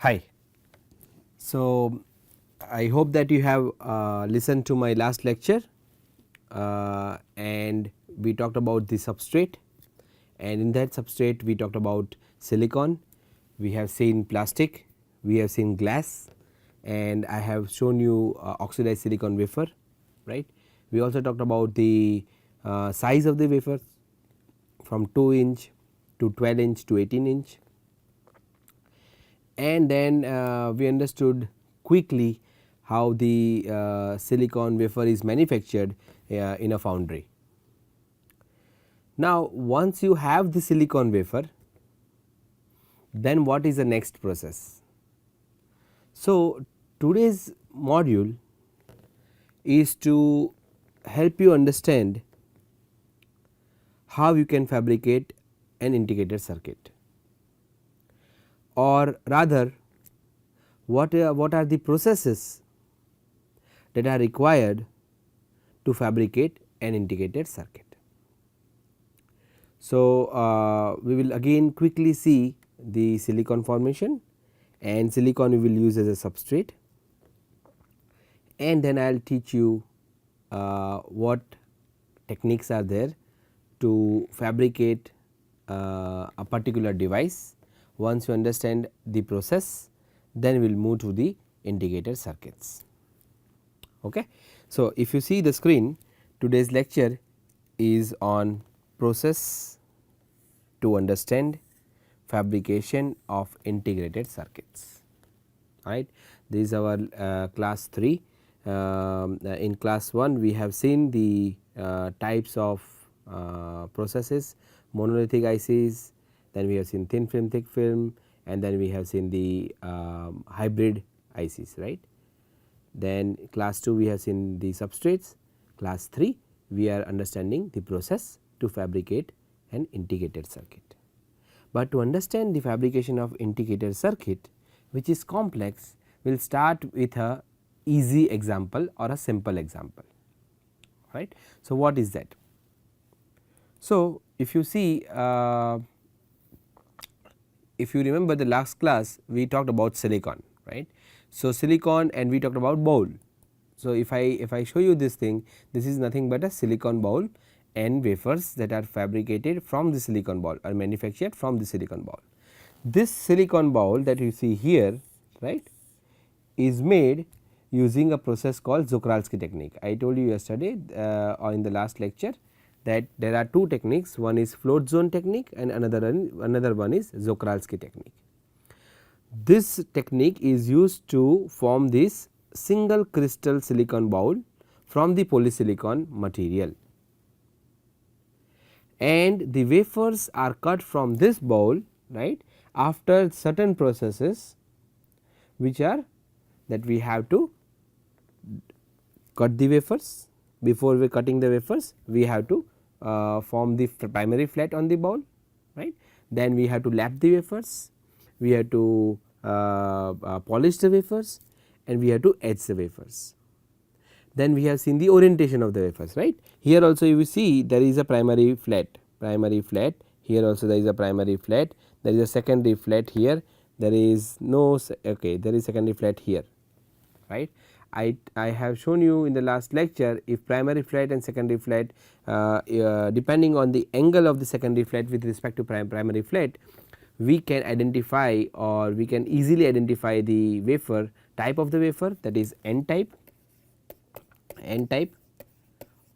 Hi. So, I hope that you have listened to my last lecture and we talked about the substrate, and in that substrate we talked about silicon, we have seen plastic, we have seen glass, and I have shown you oxidized silicon wafer, right. We also talked about the size of the wafer from 2" to 12" to 18". And then we understood quickly how the silicon wafer is manufactured in a foundry. Now, once you have the silicon wafer, then what is the next process? So, today's module is to help you understand how you can fabricate an integrated circuit, or rather what are the processes that are required to fabricate an integrated circuit. So, we will again quickly see the silicon formation, and silicon we will use as a substrate, and then I will teach you what techniques are there to fabricate a particular device. Once you understand the process, then we will move to the integrated circuits. Okay. So, if you see the screen, today's lecture is on process to understand fabrication of integrated circuits, right. This is our class 3. In class 1 we have seen the types of processes, monolithic ICs, then we have seen thin film, thick film, and then we have seen the hybrid ICs, right. Then class 2 we have seen the substrates, class 3 we are understanding the process to fabricate an integrated circuit. But to understand the fabrication of integrated circuit, which is complex, we will start with a easy example or a simple example, right. So, what is that? So, if you see, if you remember the last class we talked about silicon, right. So, silicon and we talked about bowl. So, if I show you this thing, this is nothing but a silicon bowl, and wafers that are fabricated from the silicon bowl or manufactured from the silicon bowl. This silicon bowl that you see here, right, is made using a process called Czochralski technique. I told you yesterday or in the last lecture that there are two techniques, one is float zone technique and another one is Czochralski technique. This technique is used to form this single crystal silicon bowl from the polysilicon material, and the wafers are cut from this bowl, right, after certain processes which are that we have to cut the wafers. Before we cutting the wafers, we have to form the primary flat on the bowl, right. Then we have to lap the wafers, we have to polish the wafers, and we have to etch the wafers. Then we have seen the orientation of the wafers, right. Here also you will see there is a primary flat, here also there is a primary flat, there is a secondary flat here, there is no there is secondary flat here, right. I have shown you in the last lecture, if primary flat and secondary flat depending on the angle of the secondary flat with respect to primary flat, we can identify or we can easily identify the wafer type of the wafer, that is n type,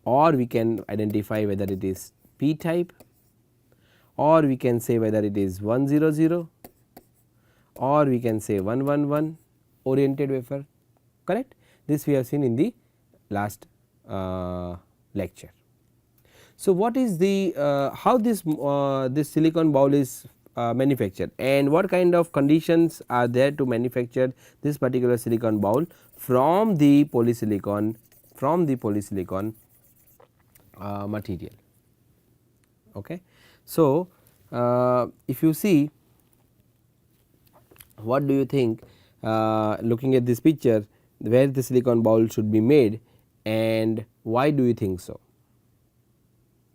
or we can identify whether it is p type, or we can say whether it is 100 or we can say 111 oriented wafer, correct. This we have seen in the last lecture. So, what is the how this silicon bowl is manufactured, and what kind of conditions are there to manufacture this particular silicon bowl from the polysilicon material. Okay. So, if you see, what do you think looking at this picture, where the silicon bowl should be made and why do you think so,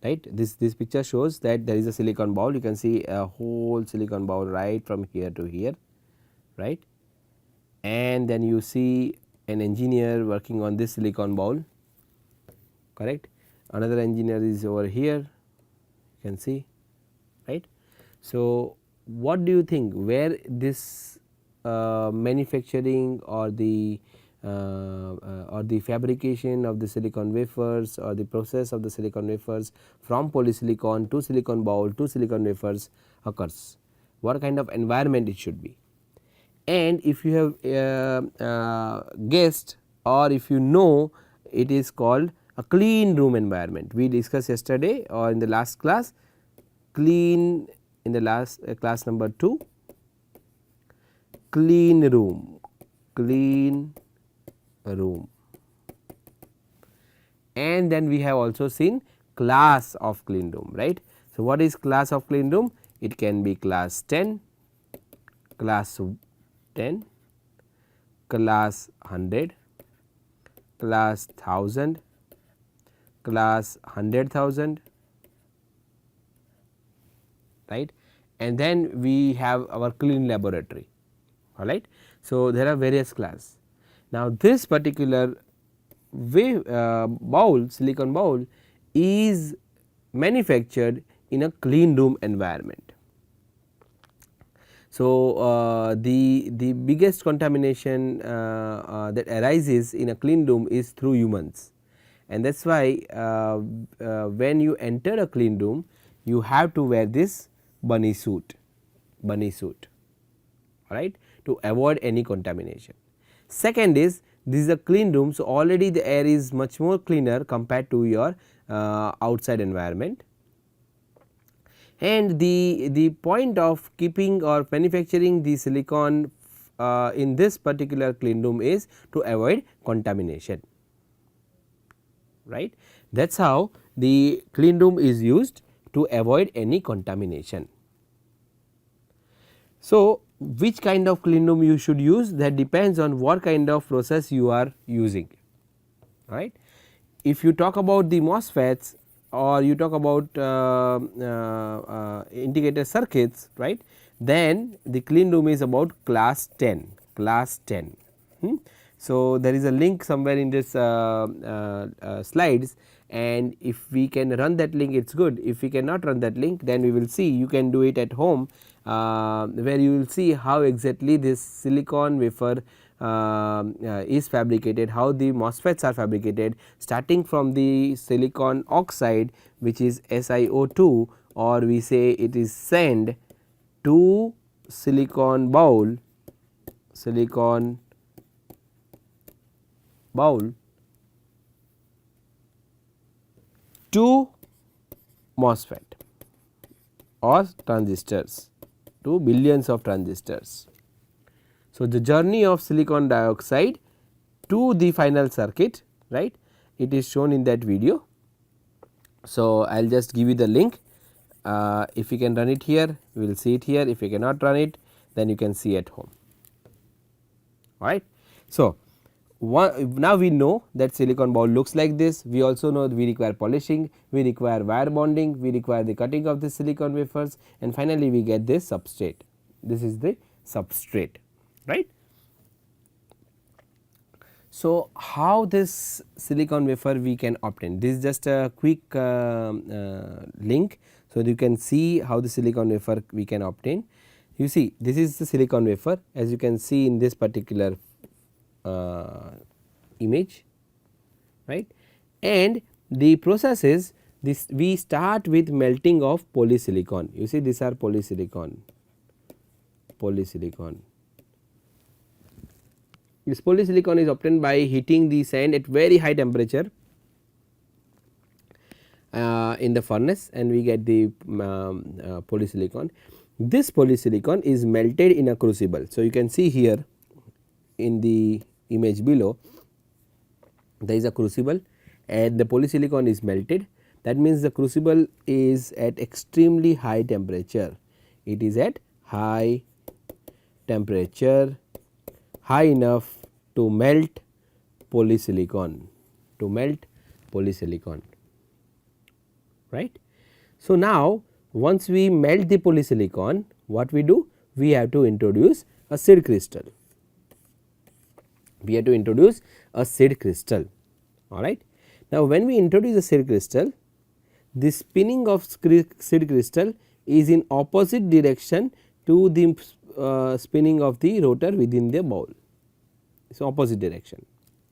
right. This picture shows that there is a silicon bowl, you can see a whole silicon bowl right from here to here, right. and then you see an engineer working on this silicon bowl, correct. Another engineer is over here, you can see, right. So, what do you think where this manufacturing or the fabrication of the silicon wafers or the process of the silicon wafers from polysilicon to silicon bowl to silicon wafers occurs, what kind of environment it should be. And if you have guessed or if you know, it is called a clean room environment. We discussed yesterday or in the last class, clean in the last class number 2, clean room, and then we have also seen class of clean room, right. So, what is class of clean room? It can be class 10, class 10, class 100, class 1000, class 100,000, right, and then we have our clean laboratory, all right. So, there are various class. Now, this particular bowl, silicon bowl is manufactured in a clean room environment. So, the biggest contamination that arises in a clean room is through humans, and that is why when you enter a clean room you have to wear this bunny suit, right, to avoid any contamination. Second is, this is a clean room, so already the air is much more cleaner compared to your outside environment. And the point of keeping or manufacturing the silicon in this particular clean room is to avoid contamination, right. That is how the clean room is used, to avoid any contamination. So, which kind of clean room you should use, that depends on what kind of process you are using, right. If you talk about the MOSFETs or you talk about integrated circuits, right, then the clean room is about class 10, So, there is a link somewhere in this slides, and if we can run that link, it is good. If we cannot run that link, then we will see, you can do it at home, where you will see how exactly this silicon wafer is fabricated, how the MOSFETs are fabricated, starting from the silicon oxide, which is SiO2, or we say it is sand, to silicon bowl, to MOSFET or transistors, to billions of transistors. So, the journey of silicon dioxide to the final circuit, right, it is shown in that video. So, I will just give you the link. If you can run it here, we will see it here. If you cannot run it, then you can see at home, all right. So, now we know that silicon bowl looks like this. We also know we require polishing, we require wire bonding, we require the cutting of the silicon wafers, and finally, we get this substrate. This is the substrate, right. So, how this silicon wafer we can obtain? This is just a quick link. So, you can see how the silicon wafer we can obtain. You see, this is the silicon wafer, as you can see in this particular image, right, and the process is this: we start with melting of polysilicon. You see, these are polysilicon. This polysilicon is obtained by heating the sand at very high temperature in the furnace, and we get the polysilicon. This polysilicon is melted in a crucible. So, you can see here in the image below, there is a crucible and the polysilicon is melted. That means, the crucible is at extremely high temperature. It is at high temperature, high enough to melt polysilicon, right. So, now once we melt the polysilicon, what we do? We have to introduce a seed crystal. we have to introduce a seed crystal. Alright. Now, when we introduce a seed crystal, the spinning of seed crystal is in opposite direction to the spinning of the rotor within the bowl. It is opposite direction,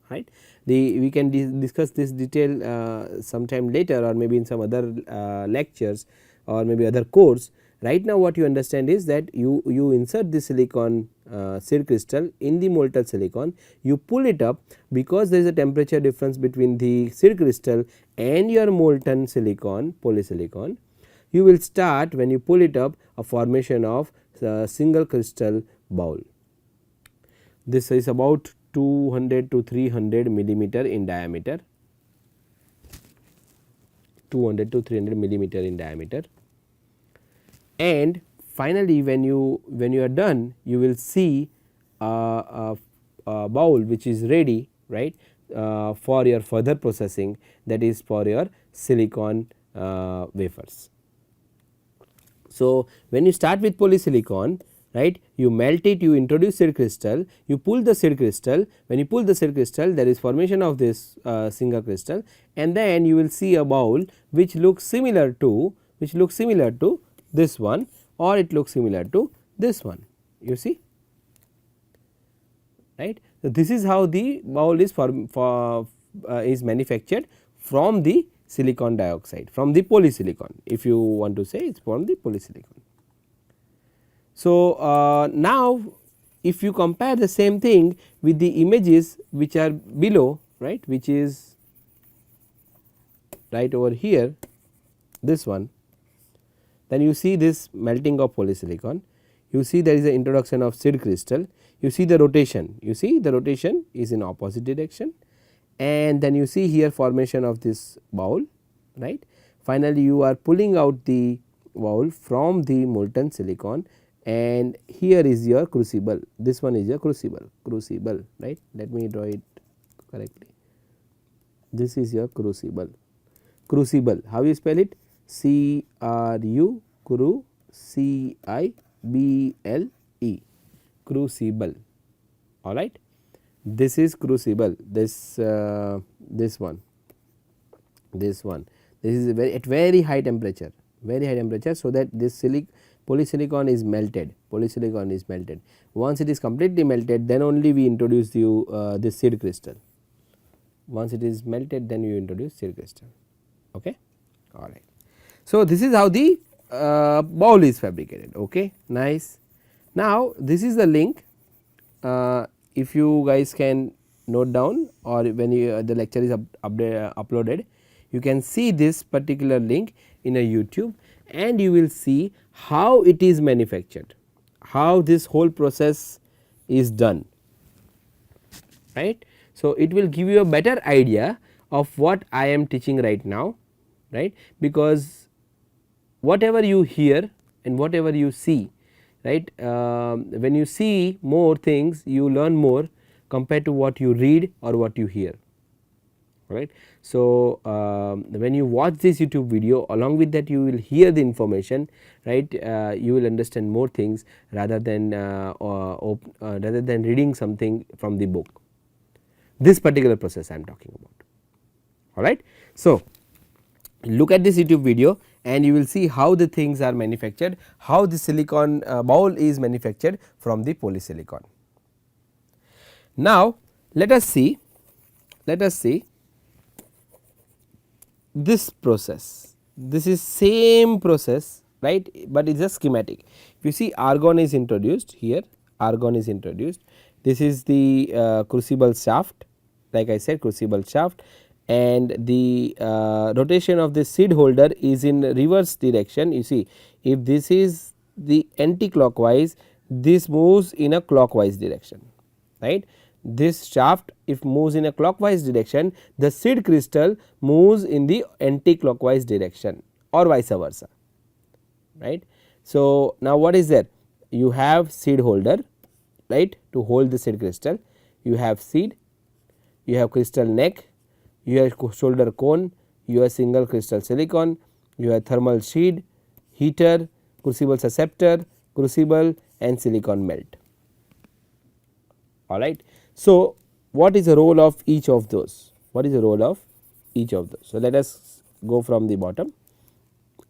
right. We can discuss this detail sometime later, or maybe in some other lectures, or maybe other course. Right now what you understand is that you insert the silicon seed crystal in the molten silicon, you pull it up, because there is a temperature difference between the seed crystal and your molten silicon polysilicon. You will start, when you pull it up, a formation of single crystal bowl. This is about 200 to 300 millimeter in diameter, 200 to 300 millimeter in diameter. And finally, when you are done, you will see a bowl which is ready, right, for your further processing, that is for your silicon wafers. So, when you start with polysilicon, right, you melt it, you introduce seed crystal, you pull the seed crystal. When you pull the seed crystal, there is formation of this single crystal, and then you will see a bowl which looks similar to this one, or it looks similar to this one, you see, right. So, this is how the bowl is is manufactured from the silicon dioxide, from the polysilicon, if you want to say it is from the polysilicon. So, now if you compare the same thing with the images which are below, right, which is right over here, this one, then you see this melting of polysilicon, you see there is an introduction of seed crystal, you see the rotation, is in opposite direction, and then you see here formation of this bowl, right. Finally, you are pulling out the bowl from the molten silicon, and here is your crucible, this one is your crucible, right. Let me draw it correctly. This is your crucible, how you spell it? C-R-U, C-I-B-L-E, crucible, alright. This is crucible, this one, this is at very high temperature, so that this polysilicon is melted, Once it is completely melted, then only we introduce you this seed crystal. Once it is melted, then you introduce seed crystal, okay, alright. So, this is how the bowl is fabricated, okay, nice. Now, this is the link, if you guys can note down, or when the lecture is uploaded, you can see this particular link in a YouTube, and you will see how it is manufactured, how this whole process is done, right. So, it will give you a better idea of what I am teaching right now, right, because whatever you hear and whatever you see, right, when you see more things, you learn more compared to what you read or what you hear, right. So, when you watch this YouTube video, along with that you will hear the information, right, you will understand more things rather than reading something from the book. This particular process I am talking about, alright. So, look at this YouTube video and you will see how the things are manufactured, how the silicon bowl is manufactured from the polysilicon. Now, let us see this process. This is same process, right, but it is a schematic. If you see, argon is introduced here, this is the crucible shaft, like I said, crucible shaft, and the rotation of the seed holder is in reverse direction. You see, if this is the anti-clockwise, this moves in a clockwise direction, right. This shaft, if moves in a clockwise direction, the seed crystal moves in the anti-clockwise direction, or vice versa, right. So, now what is there? You have seed holder, right, to hold the seed crystal, you have seed, you have crystal neck, you have shoulder cone, you have single crystal silicon, you have thermal sheet, heater, crucible susceptor, crucible and silicon melt, alright. So, what is the role of each of those? What is the role of each of those? So, let us go from the bottom.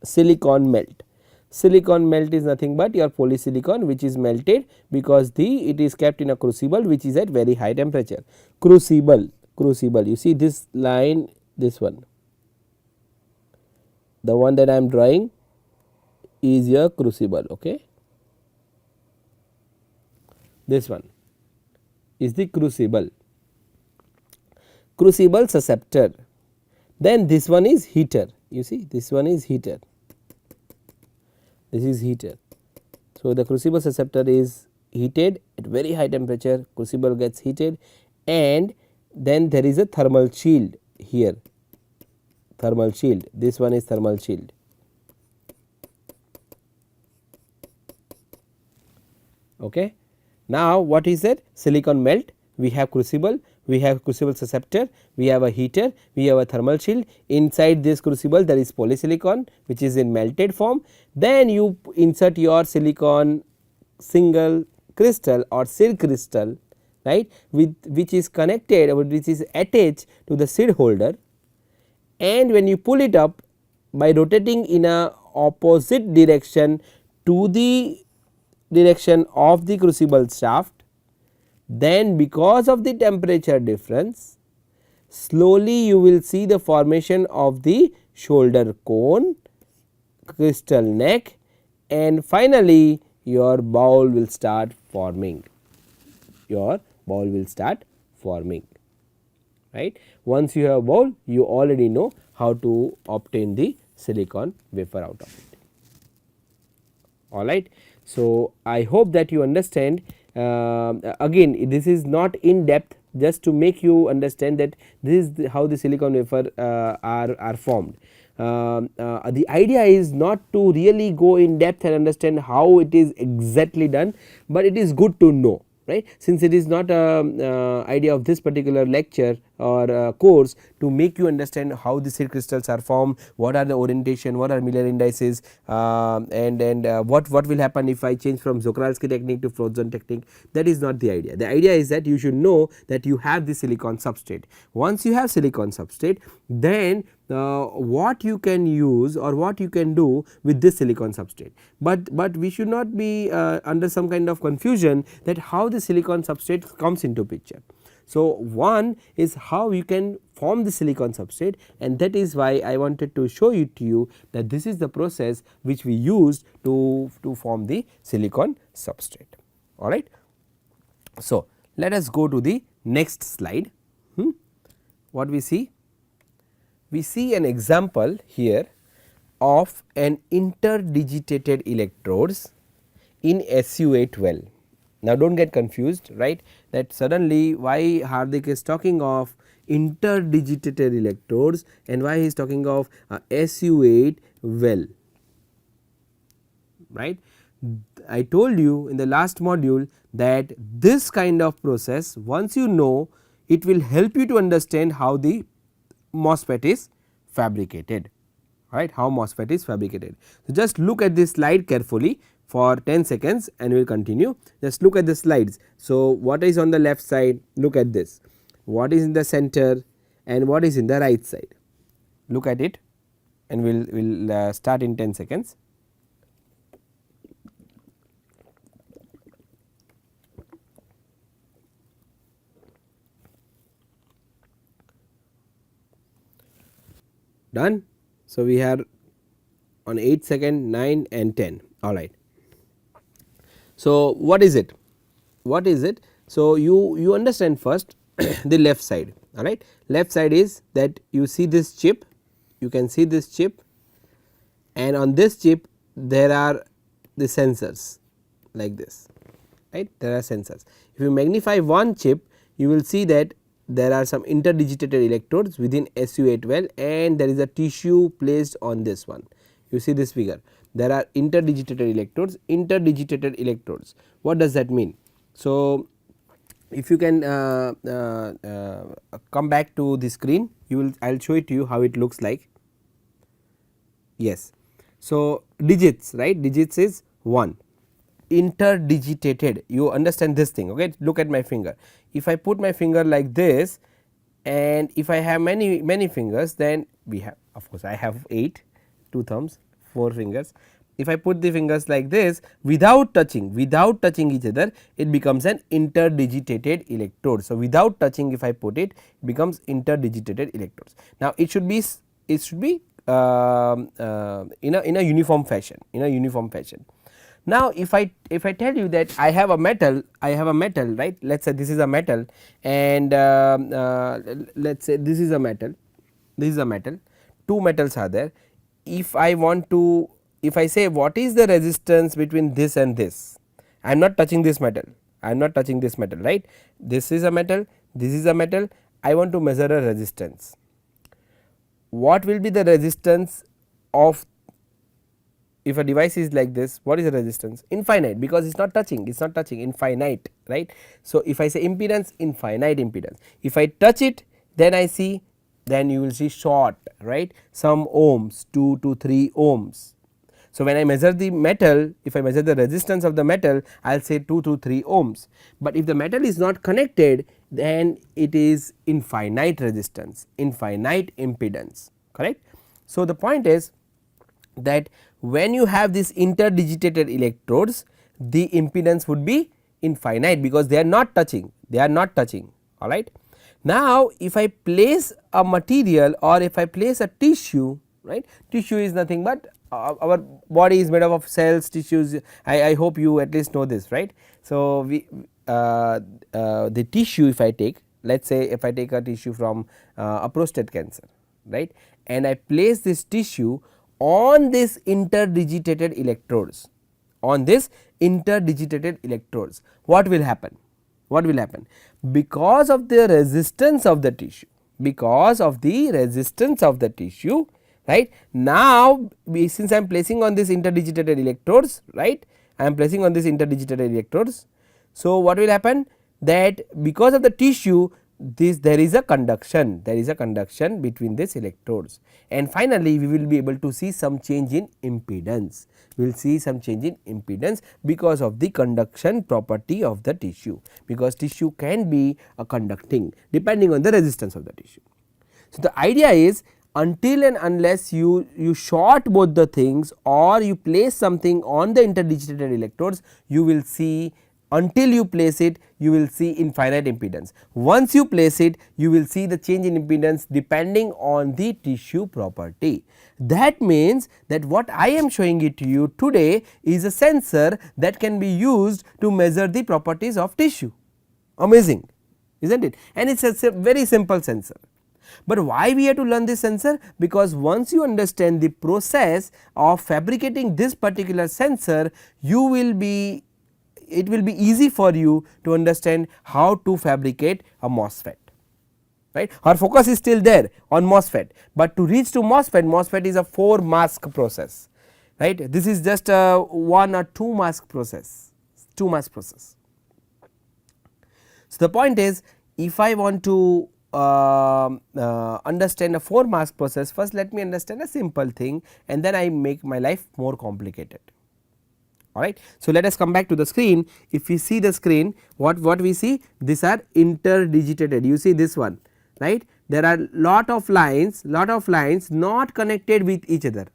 Silicon melt. Silicon melt is nothing but your polysilicon which is melted, because it is kept in a crucible which is at very high temperature. Crucible, you see this line, this one, the one that I am drawing is your crucible. Okay, this one is the crucible, crucible susceptor. Then this one is heater, you see this one is heater, this is heater. So, the crucible susceptor is heated at very high temperature, crucible gets heated, and then there is a thermal shield here, thermal shield, this one is thermal shield. Okay. Now, what is that? Silicon melt, we have crucible, we have crucible susceptor, we have a heater, we have a thermal shield. Inside this crucible there is polysilicon which is in melted form. Then you insert your silicon single crystal or seed crystal, right, with which is connected or which is attached to the seed holder, and when you pull it up by rotating in a opposite direction to the direction of the crucible shaft, then because of the temperature difference slowly you will see the formation of the shoulder cone, crystal neck, and finally your bowl will start forming, your bowl will start forming, right. Once you have a bowl, you already know how to obtain the silicon wafer out of it. All right. So, I hope that you understand. Again, this is not in depth, just to make you understand that this is how the silicon wafer are formed. The idea is not to really go in depth and understand how it is exactly done, but it is good to know, right, since it is not a idea of this particular lecture or course to make you understand how the seed crystals are formed, what are the orientation, what are Miller indices, and what will happen if I change from Czochralski technique to Frozen technique. That is not the idea. The idea is that you should know that you have the silicon substrate. Once you have silicon substrate, then what you can use or what you can do with this silicon substrate, but we should not be under some kind of confusion that how the silicon substrate comes into picture. So, one is how you can form the silicon substrate, and that is why I wanted to show it to you that this is the process which we used to form the silicon substrate. All right. So, let us go to the next slide. What we see? We see an example here of an interdigitated electrodes in SU8 well. Now, do not get confused, right, that suddenly why Hardik is talking of interdigitated electrodes and why he is talking of SU8 well, right. I told you in the last module that this kind of process, once you know, it will help you to understand how the MOSFET is fabricated, right, how MOSFET is fabricated. So, just look at this slide carefully for 10 seconds and we will continue. Just look at the slides. So, what is on the left side? Look at this, what is in the center and what is in the right side. Look at it and we will start in 10 seconds. Done. So, we are on 8 second, 9 and 10. All right. So, what is it? What is it? So, you understand first the left side. All right. Left side is that you see this chip, you can see this chip, and on this chip there are the sensors like this, right. There are sensors. If you magnify one chip, you will see that there are some interdigitated electrodes within SU8 well, and there is a tissue placed on this one. You see this figure, there are interdigitated electrodes. Interdigitated electrodes, what does that mean? So, if you can come back to the screen, you will, I will show it to you how it looks like. Yes. So, digits, right, digits is 1, interdigitated. You understand this thing, okay. Look at my finger. If I put my finger like this, and if I have many fingers, then we have, of course I have 8, 2 thumbs, 4 fingers. If I put the fingers like this without touching each other, it becomes an interdigitated electrode. So, without touching, if I put it, becomes interdigitated electrodes. Now, it should be in a uniform fashion, Now, if I tell you that I have a metal, right. Let us say this is a metal, and let us say this is a metal, 2 metals are there. If I want to, if I say what is the resistance between this and this, I am not touching this metal, right. This is a metal, this is a metal, I want to measure a resistance. What will be the resistance of, if a device is like this, what is the resistance? Infinite, because it is not touching, infinite, right. So, if I say impedance, infinite impedance. If I touch it, then I see, then you will see short, right, some ohms, 2 to 3 ohms. So, when I measure the metal, if I measure the resistance of the metal, I will say 2 to 3 ohms, but if the metal is not connected, then it is infinite resistance, infinite impedance, correct. So, the point is that when you have these interdigitated electrodes, the impedance would be infinite, because they are not touching, all right. Now, if I place a material, or if I place a tissue, right, tissue is nothing but our body is made up of cells, tissues, I hope you at least know this, right. So, we the tissue, if I take, let us say if I take a tissue from a prostate cancer, right, and I place this tissue on this interdigitated electrodes, what will happen? Because of the resistance of the tissue, right. Now, since I am placing on this interdigitated electrodes, right, I am placing on this interdigitated electrodes. So, what will happen, that because of the tissue, there is a conduction between these electrodes, and finally, we will be able to see some change in impedance. We will see some change in impedance because of the conduction property of the tissue, because tissue can be a conducting depending on the resistance of the tissue. So, the idea is, until and unless you short both the things, or you place something on the interdigitated electrodes, you will see, until you place it, you will see infinite impedance. Once you place it, you will see the change in impedance depending on the tissue property. That means that what I am showing it to you today is a sensor that can be used to measure the properties of tissue. Amazing, isn't it? And it is a very simple sensor. But why we have to learn this sensor? Because once you understand the process of fabricating this particular sensor, it will be easy for you to understand how to fabricate a MOSFET, right. Our focus is still there on MOSFET, but to reach to MOSFET is a 4 mask process, right. This is just a 1 or 2 mask process, So, the point is, if I want to understand a 4 mask process, first let me understand a simple thing, and then I make my life more complicated. Alright. So, let us come back to the screen. If we see the screen, what we see, these are interdigitated, you see this one, right. There are lot of lines not connected with each other,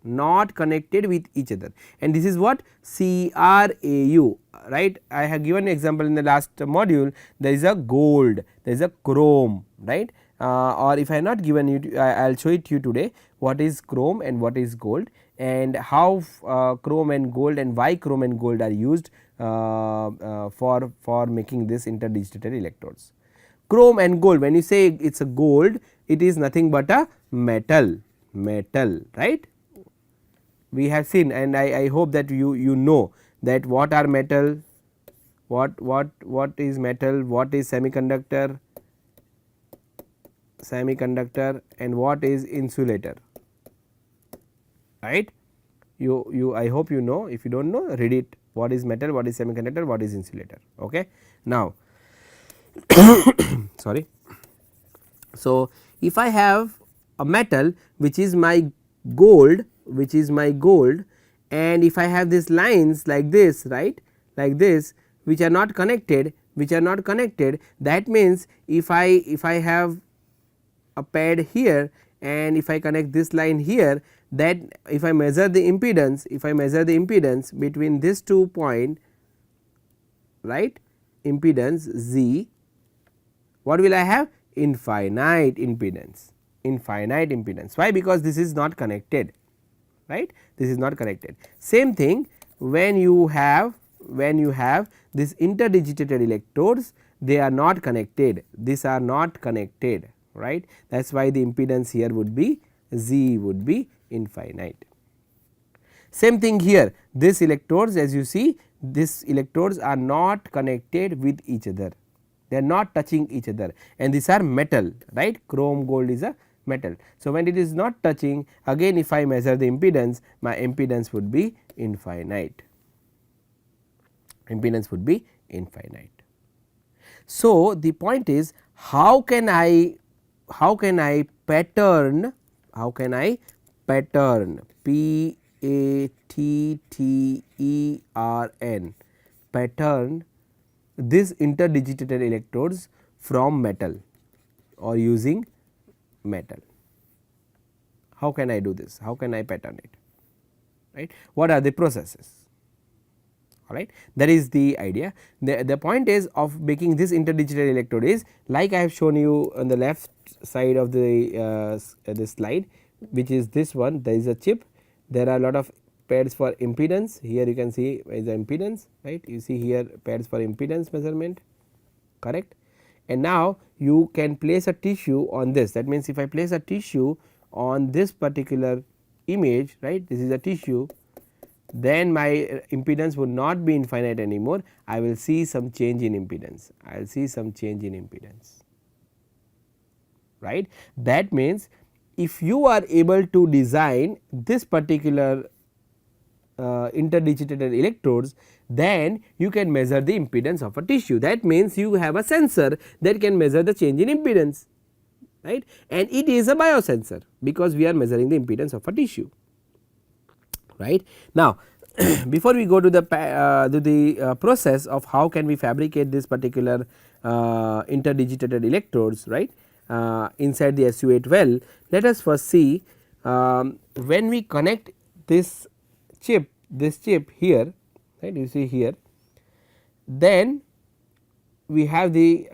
and this is what CRAU, right. I have given an example in the last module. There is a gold, there is a chrome, right, or if I have not given you, I will show it to you today, what is chrome and what is gold, and how chrome and gold and why chrome and gold are used for making this interdigitated electrodes. Chrome and gold, when you say it is a gold, it is nothing but a metal, right. We have seen, and I hope that you know that what are metal, what is metal, what is semiconductor, and what is insulator, right. I hope you know. If you do not know, read it, what is metal, what is semiconductor, what is insulator. Okay. Now, sorry. So, if I have a metal which is my gold, and if I have these lines like this, right, like this, which are not connected, that means if I have a pad here and if I connect this line here, that if I measure the impedance, between these 2 point, right, impedance Z, what will I have? Infinite impedance, Why? Because this is not connected, right, this is not connected. Same thing when you have this interdigitated electrodes, they are not connected, these are not connected, right. That is why the impedance here would be Z would be infinite. Same thing here, these electrodes, as you see, these electrodes are not connected with each other, they are not touching each other, and these are metal, right, chrome gold is a metal. So, when it is not touching, again if I measure the impedance, my impedance would be infinite, So, the point is how can I pattern, pattern these interdigitated electrodes from metal or using metal. How can I do this? How can I pattern it? Right? What are the processes? Alright, that is the idea. The point is of making this interdigital electrode is like I have shown you on the left side of the this slide, which is this one. There is a chip, there are a lot of pads for impedance. Here you can see is the impedance, right. You see here pads for impedance measurement, correct. And now you can place a tissue on this. That means, if I place a tissue on this particular image, right, this is a tissue, then my impedance would not be infinite anymore. I will see some change in impedance. Right. That means, if you are able to design this particular interdigitated electrodes, then you can measure the impedance of a tissue. That means, you have a sensor that can measure the change in impedance, right, and it is a biosensor because we are measuring the impedance of a tissue. Right. Now, before we go to the process of how can we fabricate this particular interdigitated electrodes, right, inside the SU 8 well, let us first see when we connect this chip here, right, you see here, then we have the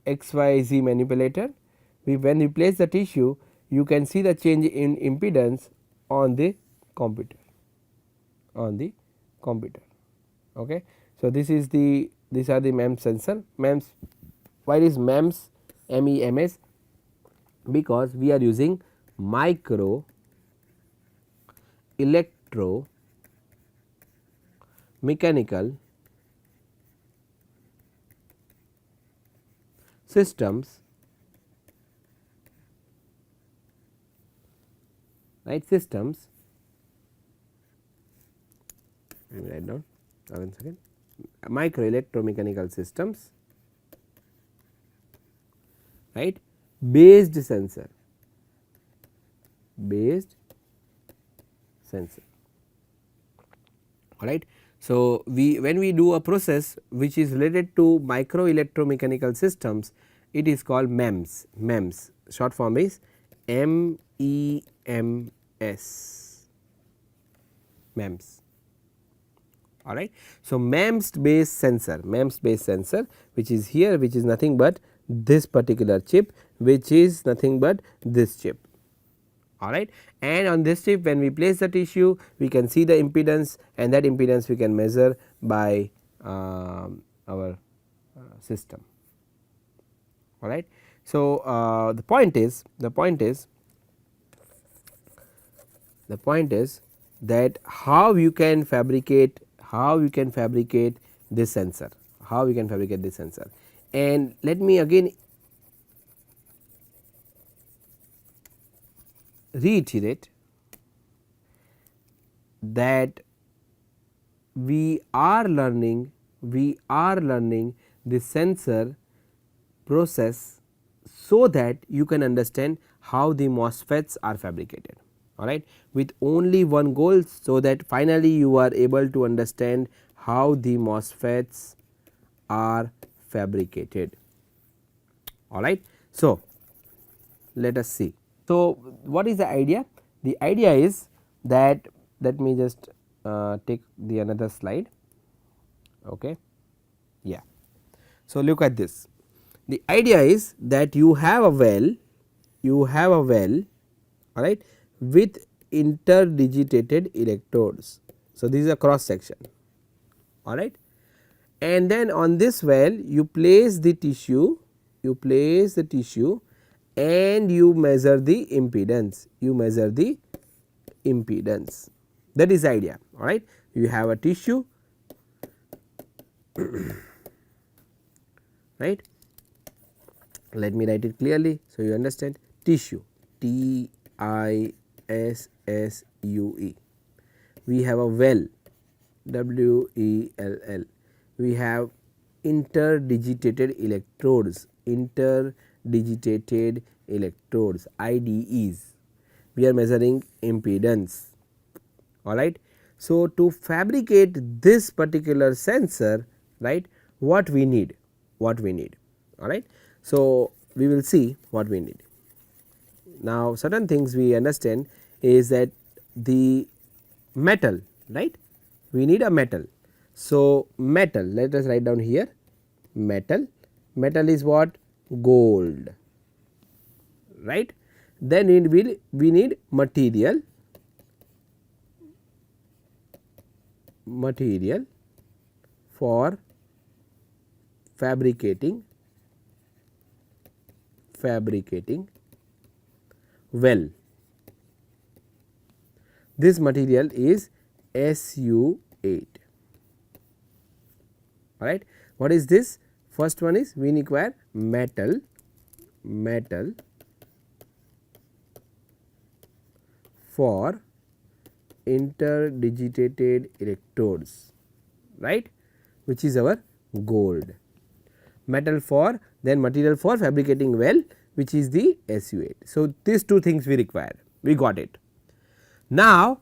XYZ manipulator. When we place the tissue, you can see the change in impedance on the computer. Okay. So, these are the MEMS sensor. MEMS, why is MEMS, MEMS? Because we are using micro electro mechanical systems, right, let me write down 1 second, micro electromechanical systems, right, based sensor, all right. So, when we do a process which is related to micro electromechanical systems, it is called MEMS, short form is MEMS, all right. So, MEMS based sensor, which is here, which is nothing but this particular chip, which is nothing but this chip, all right. And on this chip, when we place the tissue, we can see the impedance, and that impedance we can measure by our system, all right. So, the point is that how you can fabricate this sensor, and let me again reiterate that we are learning the sensor process so that you can understand how the MOSFETs are fabricated, all right, with only one goal, so that finally you are able to understand how the MOSFETs are fabricated. All right. So, let us see. So, what is the idea? The idea is that, let me just take the another slide. Okay. Yeah. So, look at this. The idea is that you have a well, all right, with interdigitated electrodes. So, this is a cross section, all right, and then on this well you place the tissue, and you measure the impedance, that is the idea, all right. You have a tissue, right. Let me write it clearly, so you understand. Tissue, TISSUE. We have a well, WELL. We have interdigitated electrodes, IDEs. We are measuring impedance, all right. So, to fabricate this particular sensor, right, what we need, all right. So, we will see what we need. Now, certain things we understand is that the metal, right, we need a metal. So, metal, let us write down here metal is what? Gold, right. Then we need material for fabricating well. This material is SU8, all right. What is this? First one is we require metal for interdigitated electrodes, right, which is our gold. Metal for, then material for fabricating well, which is the SU8. So, these two things we require, we got it. Now,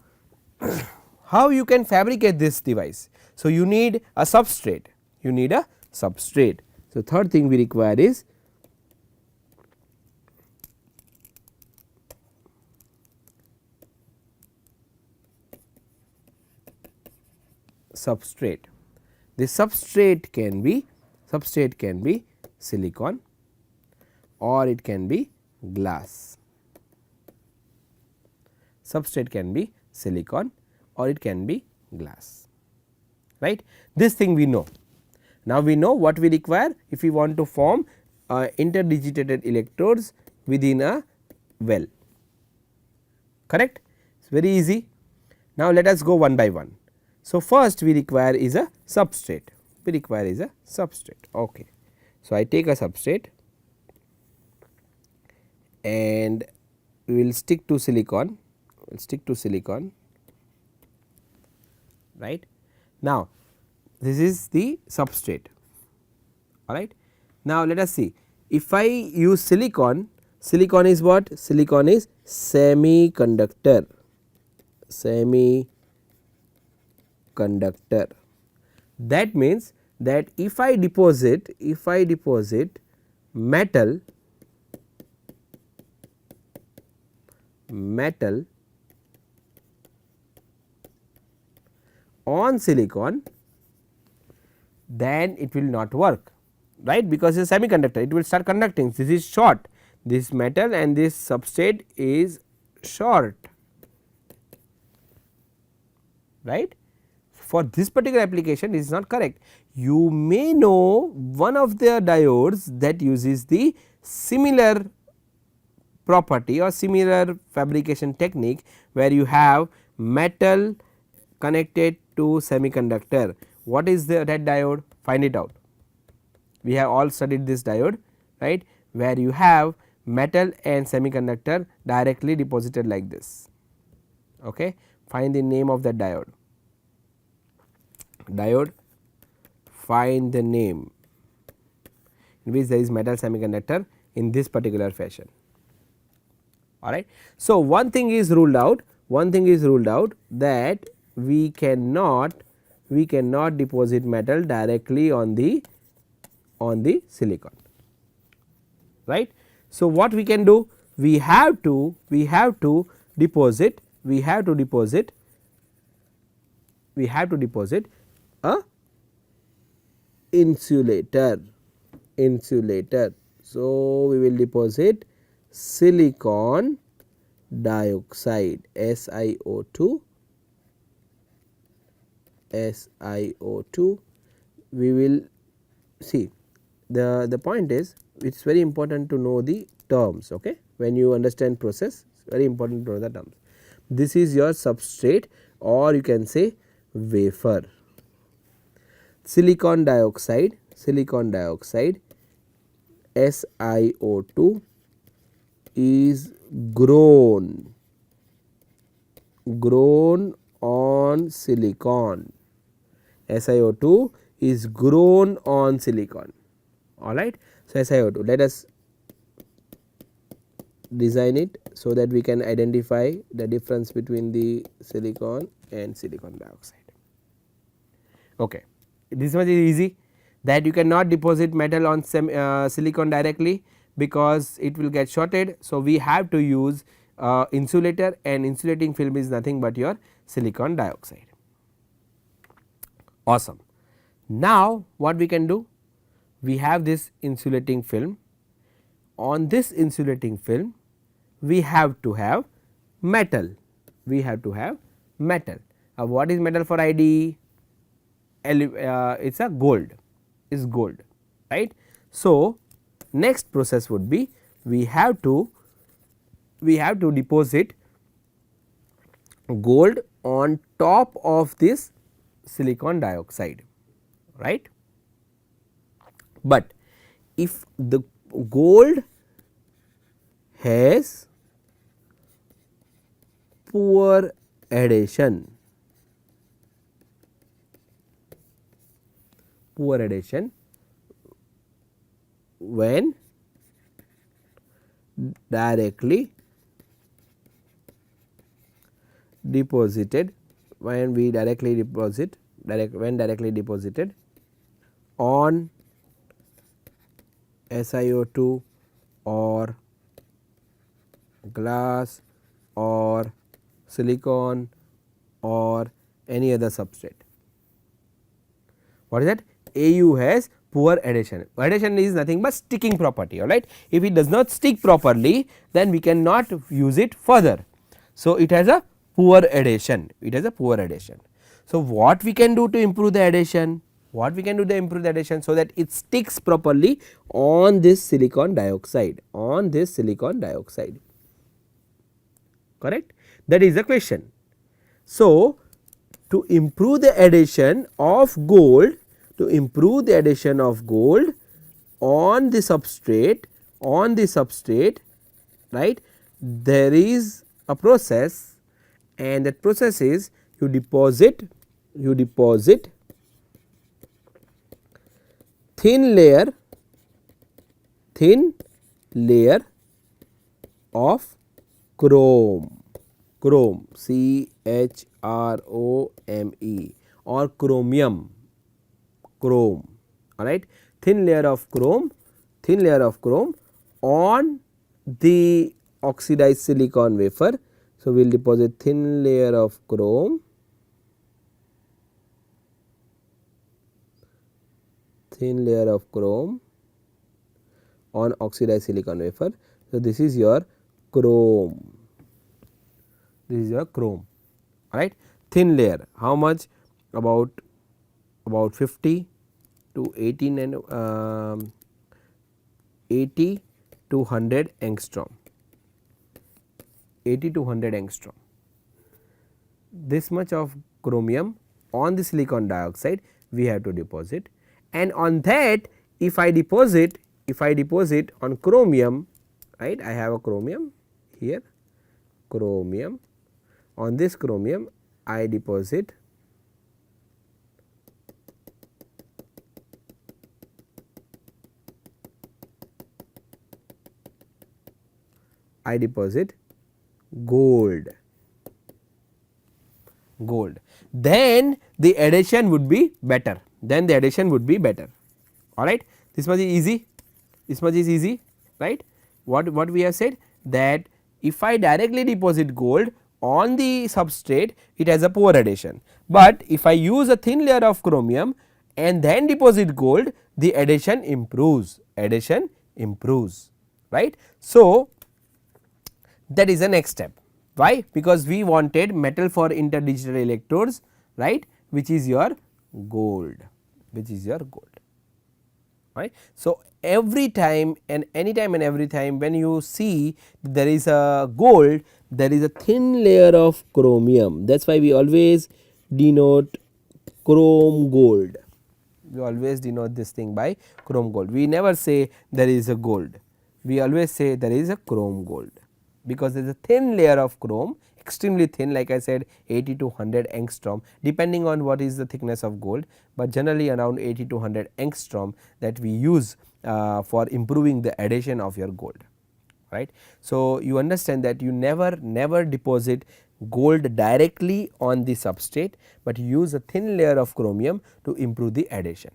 how you can fabricate this device? So, you need a substrate, So, third thing we require is substrate. The substrate can be silicon or it can be glass. Substrate can be silicon or it can be glass, right. This thing we know. Now, we know what we require if we want to form interdigitated electrodes within a well, correct. It is very easy. Now, let us go one by one. So, first we require is a substrate, okay. So, I take a substrate and we will stick to silicon, right. Now, this is the substrate, all right. Now, let us see, if I use silicon is what? Silicon is semiconductor. That means that if I deposit metal on silicon, then it will not work, right, because it is a semiconductor, it will start conducting. This is short, this metal and this substrate is short, right. For this particular application it is not correct. You may know one of the diodes that uses the similar property or similar fabrication technique, where you have metal connected to semiconductor. What is that diode? Find it out. We have all studied this diode, right, where you have metal and semiconductor directly deposited like this. Okay. Find the name of that diode. Find the name in which there is metal semiconductor in this particular fashion. All right. So, one thing is ruled out, that we cannot we cannot deposit metal directly on the silicon, right. So, what we can do? We have to deposit a insulator. So, we will deposit silicon dioxide SiO2. We will see the point is, it is very important to know the terms. Okay, when you understand process, it is very important to know the terms. This is your substrate, or you can say wafer. Silicon dioxide SiO2 is grown on silicon. SiO2 is grown on silicon, alright. So, SiO2, let us design it so that we can identify the difference between the silicon and silicon dioxide. Okay. This much is easy, that you cannot deposit metal on silicon directly, because it will get shorted. So, we have to use insulator, and insulating film is nothing but your silicon dioxide. Awesome. Now, what we can do? We have this insulating film. On this insulating film, we have to have metal. What is metal for ID? It is a gold, right. So, next process would be, we have to deposit gold on top of this silicon dioxide, right. But if the gold has poor adhesion, when directly deposited, when directly deposited on SiO2 or glass or silicon or any other substrate. What is that? AU has poor adhesion. Adhesion is nothing but sticking property, alright. If it does not stick properly, then we cannot use it further. So, it has a poor adhesion. So, what we can do to improve the adhesion? So that it sticks properly on this silicon dioxide, correct. That is the question. So, to improve the adhesion of gold, on the substrate, right, there is a process, and that process is, you deposit thin layer of chrome, CHROME, or chromium, alright. Thin layer of chrome on the oxidized silicon wafer. So, we will deposit thin layer of chrome on oxidized silicon wafer. So, this is your chrome, alright. Thin layer, how much? About 50 to 80 to 100 angstrom, this much of chromium on the silicon dioxide we have to deposit, and on that, if I deposit on chromium, right, I have a chromium here, on this chromium I deposit gold. gold, then the addition would be better, then the addition would be better, alright. This much is easy, this much is easy, right. What we have said, that if I directly deposit gold on the substrate, it has a poor addition, but if I use a thin layer of chromium and then deposit gold, the addition improves, right. So, that is the next step. Why? Because we wanted metal for interdigital electrodes, right, which is your gold, right. So, every time and anytime and every time when you see there is a gold, there is a thin layer of chromium, that is why we always denote chrome gold, we always denote this thing by chrome gold. We never say there is a gold, we always say there is a chrome gold, because there is a thin layer of chrome, extremely thin, like I said 80 to 100 angstrom depending on what is the thickness of gold, but generally around 80 to 100 angstrom that we use for improving the addition of your gold, right. So, you understand that you never deposit gold directly on the substrate, but you use a thin layer of chromium to improve the addition,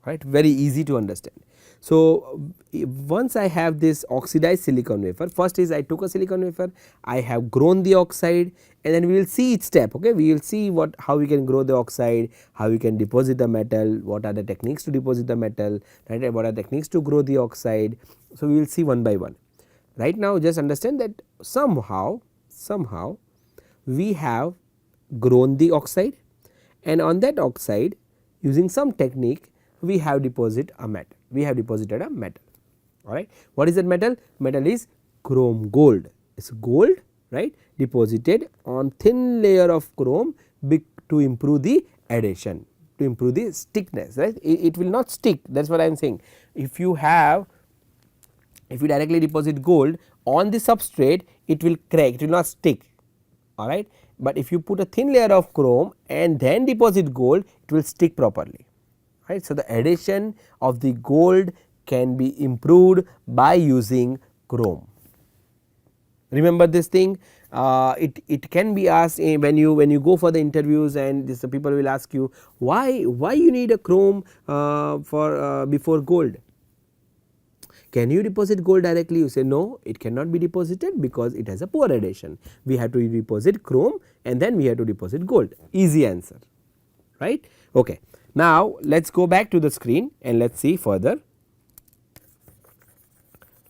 right, very easy to understand. So, once I have this oxidized silicon wafer, first is I took a silicon wafer, I have grown the oxide, and then we will see each step, okay. We will see how we can grow the oxide, how we can deposit the metal, what are the techniques to deposit the metal, right, what are the techniques to grow the oxide. So, we will see one by one. Right now just understand that somehow we have grown the oxide, and on that oxide using some technique we have deposited a metal, alright. What is that metal? Metal is chrome gold, it is gold, right, deposited on thin layer of chrome to improve the addition, to improve the stickness, right. It will not stick, that is what I am saying. If you directly deposit gold on the substrate, it will crack, it will not stick, alright. But if you put a thin layer of chrome and then deposit gold, it will stick properly, right. So, the addition of the gold can be improved by using chrome. Remember this thing, it can be asked when you go for the interviews, and the people will ask you why you need a chrome for before gold. Can you deposit gold directly? You say no, it cannot be deposited because it has a poor addition. We have to deposit chrome and then we have to deposit gold. Easy answer, right? Okay. Now, let us go back to the screen and let us see further.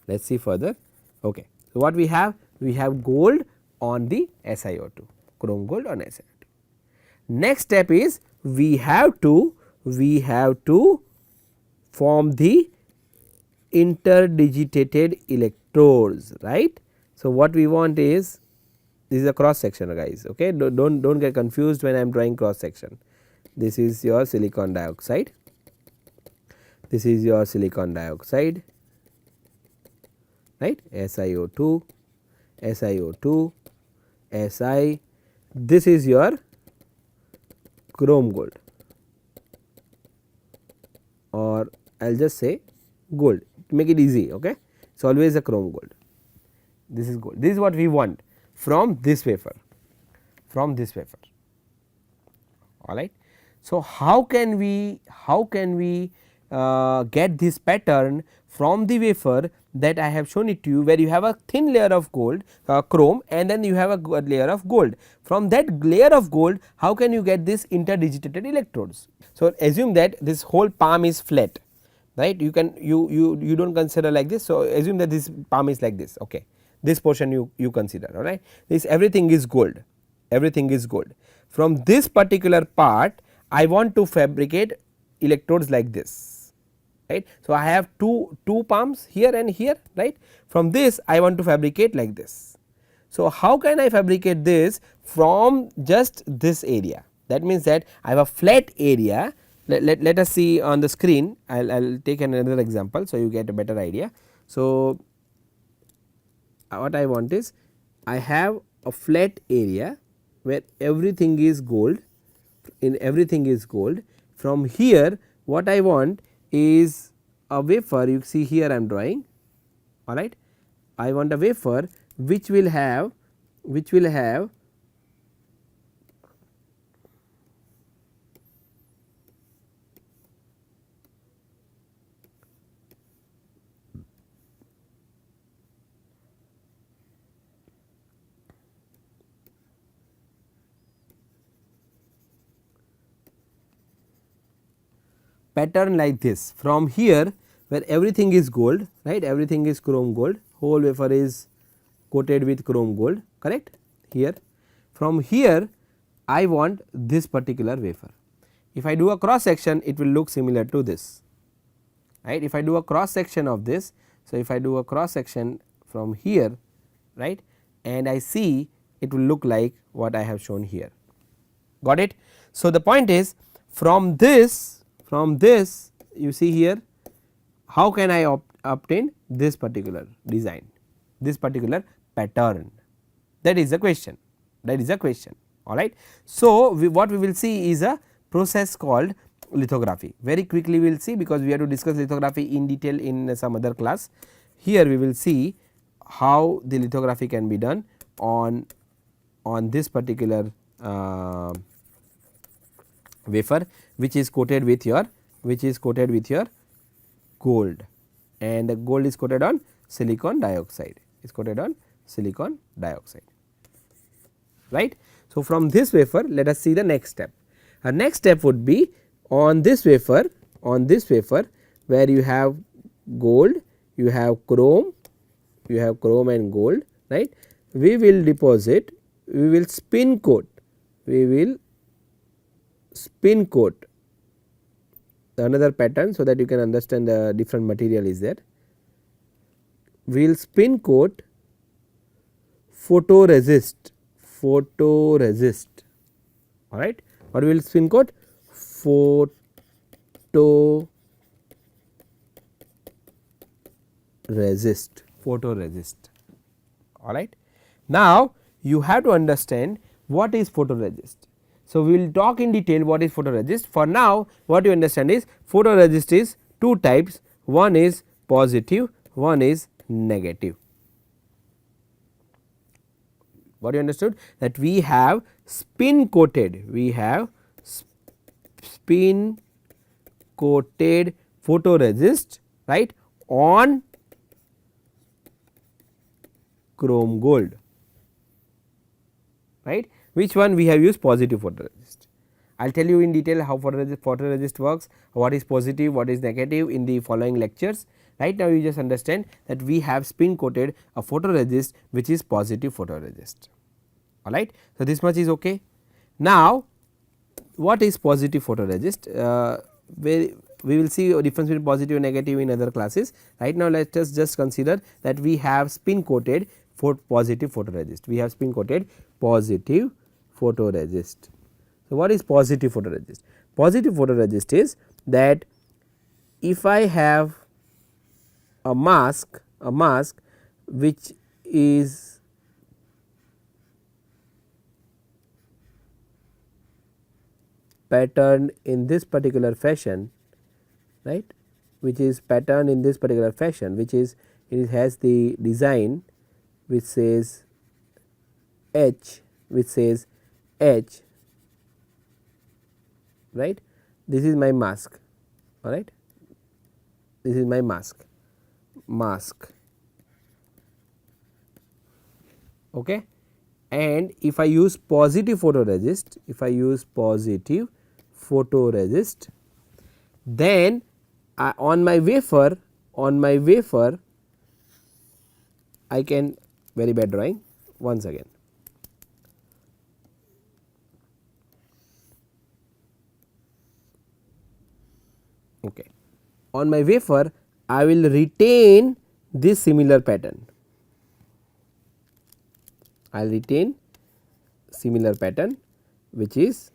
Okay. So, what we have? We have gold on the SiO2, chrome gold on SiO2. Next step is we have to form the interdigitated electrodes, right. So, what we want is, this is a cross section guys, okay. Don't get confused when I am drawing cross section. This is your silicon dioxide, right, SiO2, Si, this is your chrome gold, or I will just say gold, make it easy, okay. It is always a chrome gold, this is gold, this is what we want from this wafer, alright. So, how can we get this pattern from the wafer that I have shown it to you, where you have a thin layer of gold chrome and then you have a layer of gold. From that layer of gold, how can you get this interdigitated electrodes? So, assume that this whole palm is flat, right, you can you do not consider like this. So, assume that this palm is like this, okay, this portion you consider, alright. This everything is gold, from this particular part I want to fabricate electrodes like this, right. So, I have two palms here and here, right. From this I want to fabricate like this. So, how can I fabricate this from just this area? That means that I have a flat area. Let us see on the screen, I will take another example. So, you get a better idea. So, what I want is, I have a flat area where everything is gold, from here what I want is a wafer, you see here I am drawing, alright. I want a wafer which will have pattern like this from here where everything is gold, right, everything is chrome gold, whole wafer is coated with chrome gold, correct. Here from here I want this particular wafer. If I do a cross section, it will look similar to this, right. If I do a cross section of this, so if I do a cross section from here, right, and I see, it will look like what I have shown here, got it. So, the point is from this you see here, how can I obtain this particular design, this particular pattern, that is the question, that is the question, alright. So, what we will see is a process called lithography. Very quickly we will see, because we have to discuss lithography in detail in some other class. Here we will see how the lithography can be done on this particular wafer, which is coated with your gold, and the gold is coated on silicon dioxide, right. So, from this wafer let us see the next step. Our next step would be on this wafer, where you have gold, you have chrome and gold, right. We will deposit, we will spin coat another pattern, so that you can understand the different material is there. We will spin coat photoresist, alright. What we will spin coat? Photoresist, alright. Now, you have to understand what is photoresist. So, we will talk in detail what is photoresist. For now, what you understand is photoresist is two types, one is positive, one is negative. What you understood? That we have spin coated, photoresist, right, on chrome gold, right. Which one we have used? Positive photoresist. I will tell you in detail how photoresist works, what is positive, what is negative in the following lectures. Right now, you just understand that we have spin coated a photoresist which is positive photoresist, alright. So, this much is okay. Now, what is positive photoresist? We will see a difference between positive and negative in other classes. Right now, let us just consider that we have spin coated positive photoresist. We have spin coated positive photoresist. So, what is positive photoresist? Positive photoresist is that if I have a mask which is patterned in this particular fashion, right, which is patterned in this particular fashion, which is it has the design which says H, right. This is my mask, all right. This is my mask, okay. And if I use positive photoresist, then on my wafer I can, very bad drawing once again. Okay. On my wafer I will retain this similar pattern, I will retain similar pattern which is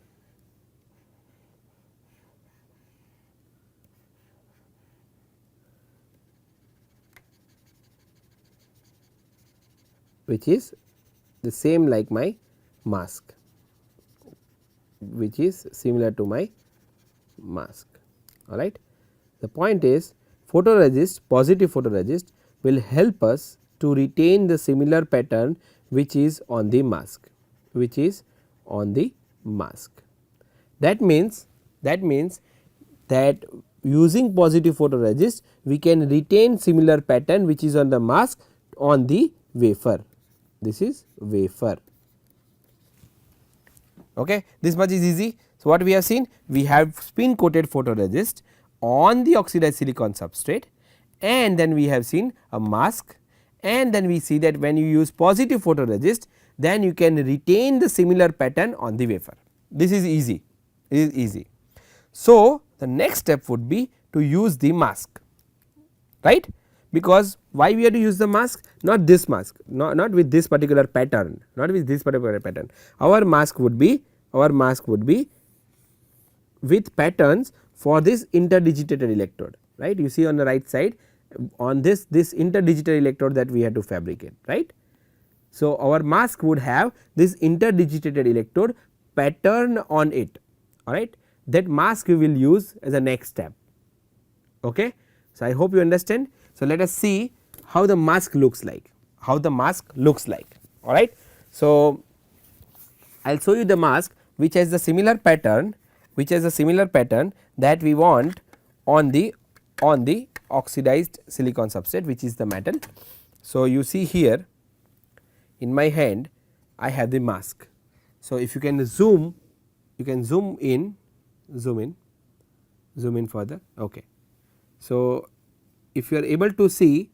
the same like my mask, which is similar to my mask, alright. The point is photoresist, positive photoresist will help us to retain the similar pattern which is on the mask, That means that using positive photoresist we can retain similar pattern which is on the mask on the wafer. This is wafer, okay. This much is easy. So, what we have seen? We have spin coated photoresist on the oxidized silicon substrate, and then we have seen a mask, and then we see that when you use positive photoresist, then you can retain the similar pattern on the wafer. This is easy, it is easy. So, the next step would be to use the mask, right, because why we have to use the mask, not this mask, not with this particular pattern, not with this particular pattern. Our mask would be with patterns for this interdigitated electrode, right. You see on the right side, on this interdigital electrode that we have to fabricate, right. So, our mask would have this interdigitated electrode pattern on it, alright. That mask we will use as a next step. Okay. So, I hope you understand. So, let us see how the mask looks like, alright. So, I will show you the mask which has the similar pattern, that we want on the oxidized silicon substrate, which is the metal. So, you see here in my hand I have the mask. So, if you can zoom, zoom in further. Okay. So, if you are able to see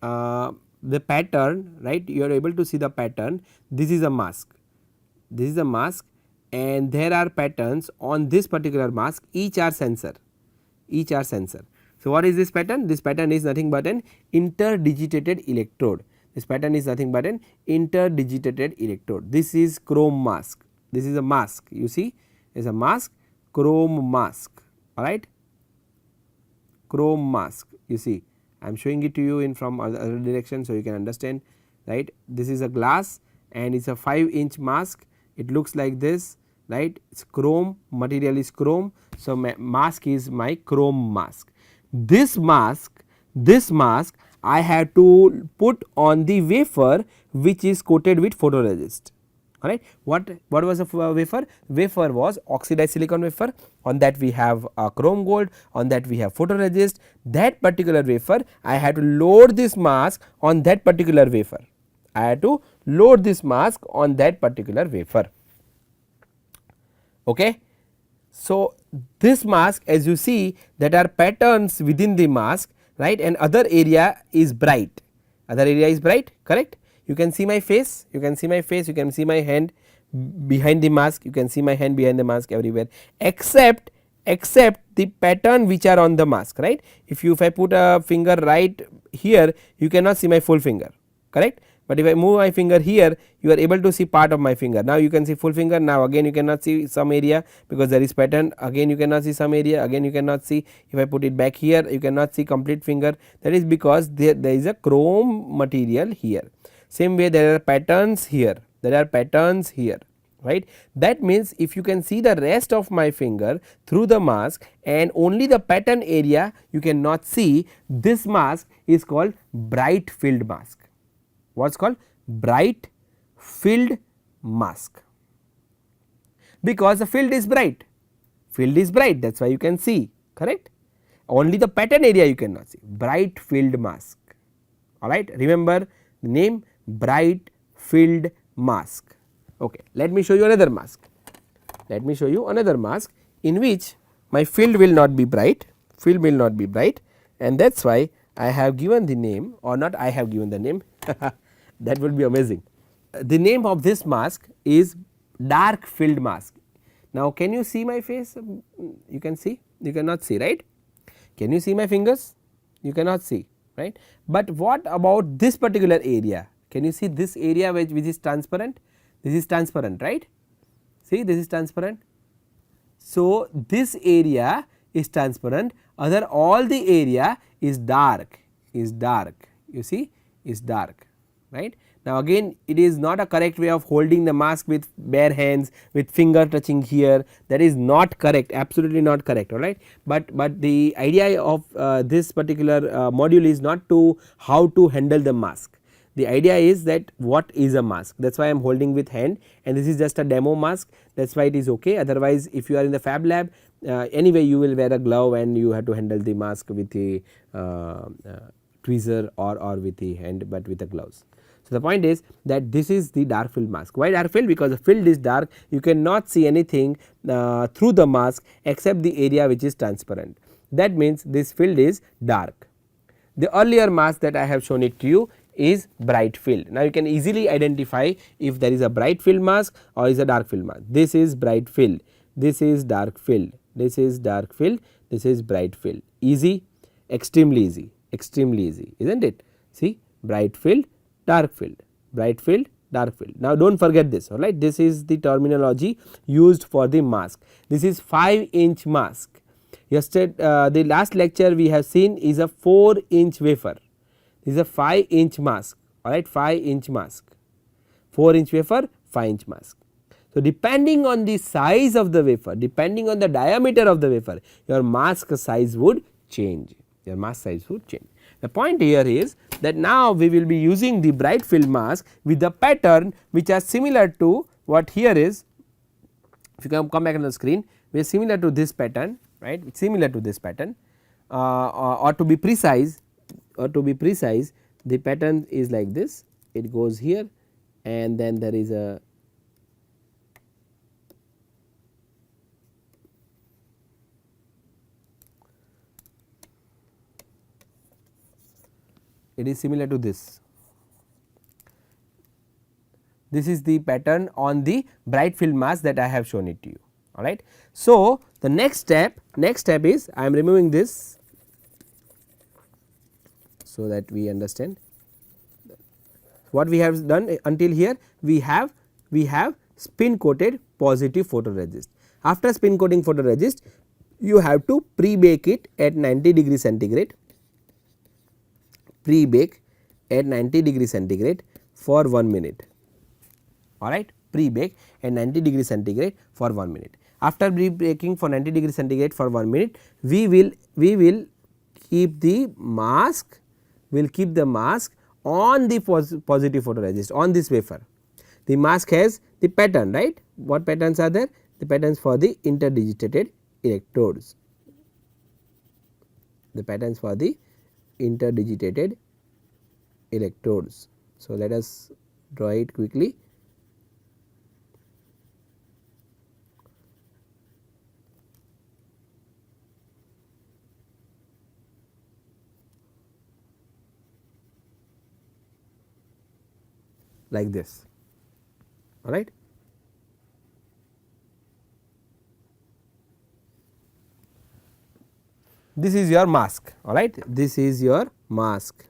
the pattern, right, you are able to see the pattern. This is a mask, and there are patterns on this particular mask, each are sensor. So, what is this pattern? This pattern is nothing but an interdigitated electrode. This pattern is nothing but an interdigitated electrode. This is chrome mask. This is a mask. You see, is a mask, chrome mask. All right, chrome mask. You see, I am showing it to you in from other direction, so you can understand, right. This is a glass and it is a 5-inch mask. It looks like this, right. It is chrome, material is chrome. So, my mask is my chrome mask. This mask I have to put on the wafer which is coated with photoresist. Alright. What was the wafer? Wafer was oxidized silicon wafer, on that we have chrome gold, on that we have photoresist. That particular wafer I had to load this mask on that particular wafer. Okay. So, this mask, as you see, that are patterns within the mask, right, and other area is bright, correct. You can see my face, you can see my hand behind the mask, you can see my hand behind the mask everywhere, except the pattern which are on the mask, right. If I put a finger right here, you cannot see my full finger, correct. But if I move my finger here, you are able to see part of my finger. Now, you can see full finger. Now, again you cannot see some area because there is pattern, again you cannot see some area, again you cannot see. If I put it back here, you cannot see complete finger. That is because there is a chrome material here. Same way, there are patterns here, right. That means, if you can see the rest of my finger through the mask and only the pattern area you cannot see, this mask is called bright field mask. What is called? Bright field mask, because the field is bright, that is why you can see, correct. Only the pattern area you cannot see, bright field mask. Alright, remember the name, bright field mask. Okay. Let me show you another mask, in which my field will not be bright, and that is why I have given the name, or not I have given the name that would be amazing. The name of this mask is dark field mask. Now, can you see my face? You can see, you cannot see, right. Can you see my fingers? You cannot see, right. But what about this particular area? Can you see this area which is transparent? This is transparent, right. See, this is transparent. So, this area is transparent, all the area is dark, you see, is dark, right. Now, again it is not a correct way of holding the mask with bare hands, with finger touching here, that is not correct, absolutely not correct, alright. But the idea of this particular module is not to how to handle the mask. The idea is that what is a mask, that is why I am holding with hand, and this is just a demo mask, that is why it is okay. Otherwise, if you are in the fab lab, anyway you will wear a glove and you have to handle the mask with the tweezer or with the hand, but with the gloves. So, the point is that this is the dark field mask. Why dark field? Because the field is dark, you cannot see anything through the mask except the area which is transparent. that means this field is dark. The earlier mask that I have shown it to you is bright field. Now, you can easily identify if there is a bright field mask or is a dark field mask. This is bright field, this is dark field, this is dark field, this is bright field. Easy, extremely easy, extremely easy, is not it? See, bright field, dark field, bright field, dark field. Now, do not forget this, alright. This is the terminology used for the mask. This is 5-inch mask. Yesterday, the last lecture we have seen is a 4-inch wafer. This is a 5-inch mask, alright, 5-inch mask, 4-inch wafer, 5-inch mask. So, depending on the size of the wafer, depending on the diameter of the wafer, your mask size would change, your mask size would change. The point here is that now we will be using the bright field mask with the pattern which are similar to what here is. If you come back on the screen, we are similar to this pattern, right, similar to this pattern, or to be precise, the pattern is like this. It goes here and then there is a it is similar to this. This is the pattern on the bright field mask that I have shown it to you, alright. So, the next step is I am removing this, so that we understand what we have done until here. We have spin coated positive photoresist. After spin coating photoresist, you have to pre-bake it at 90 degree centigrade, pre-bake at 90 degree centigrade for 1 minute, alright, pre-bake at 90 degree centigrade for 1 minute. After pre-baking for 90 degree centigrade for 1 minute, we will keep the mask, on the positive photoresist on this wafer. The mask has the pattern, right. What patterns are there? The patterns for the interdigitated electrodes, the patterns for the interdigitated electrodes. So, let us draw it quickly. Like this, alright. This is your mask, alright, this is your mask.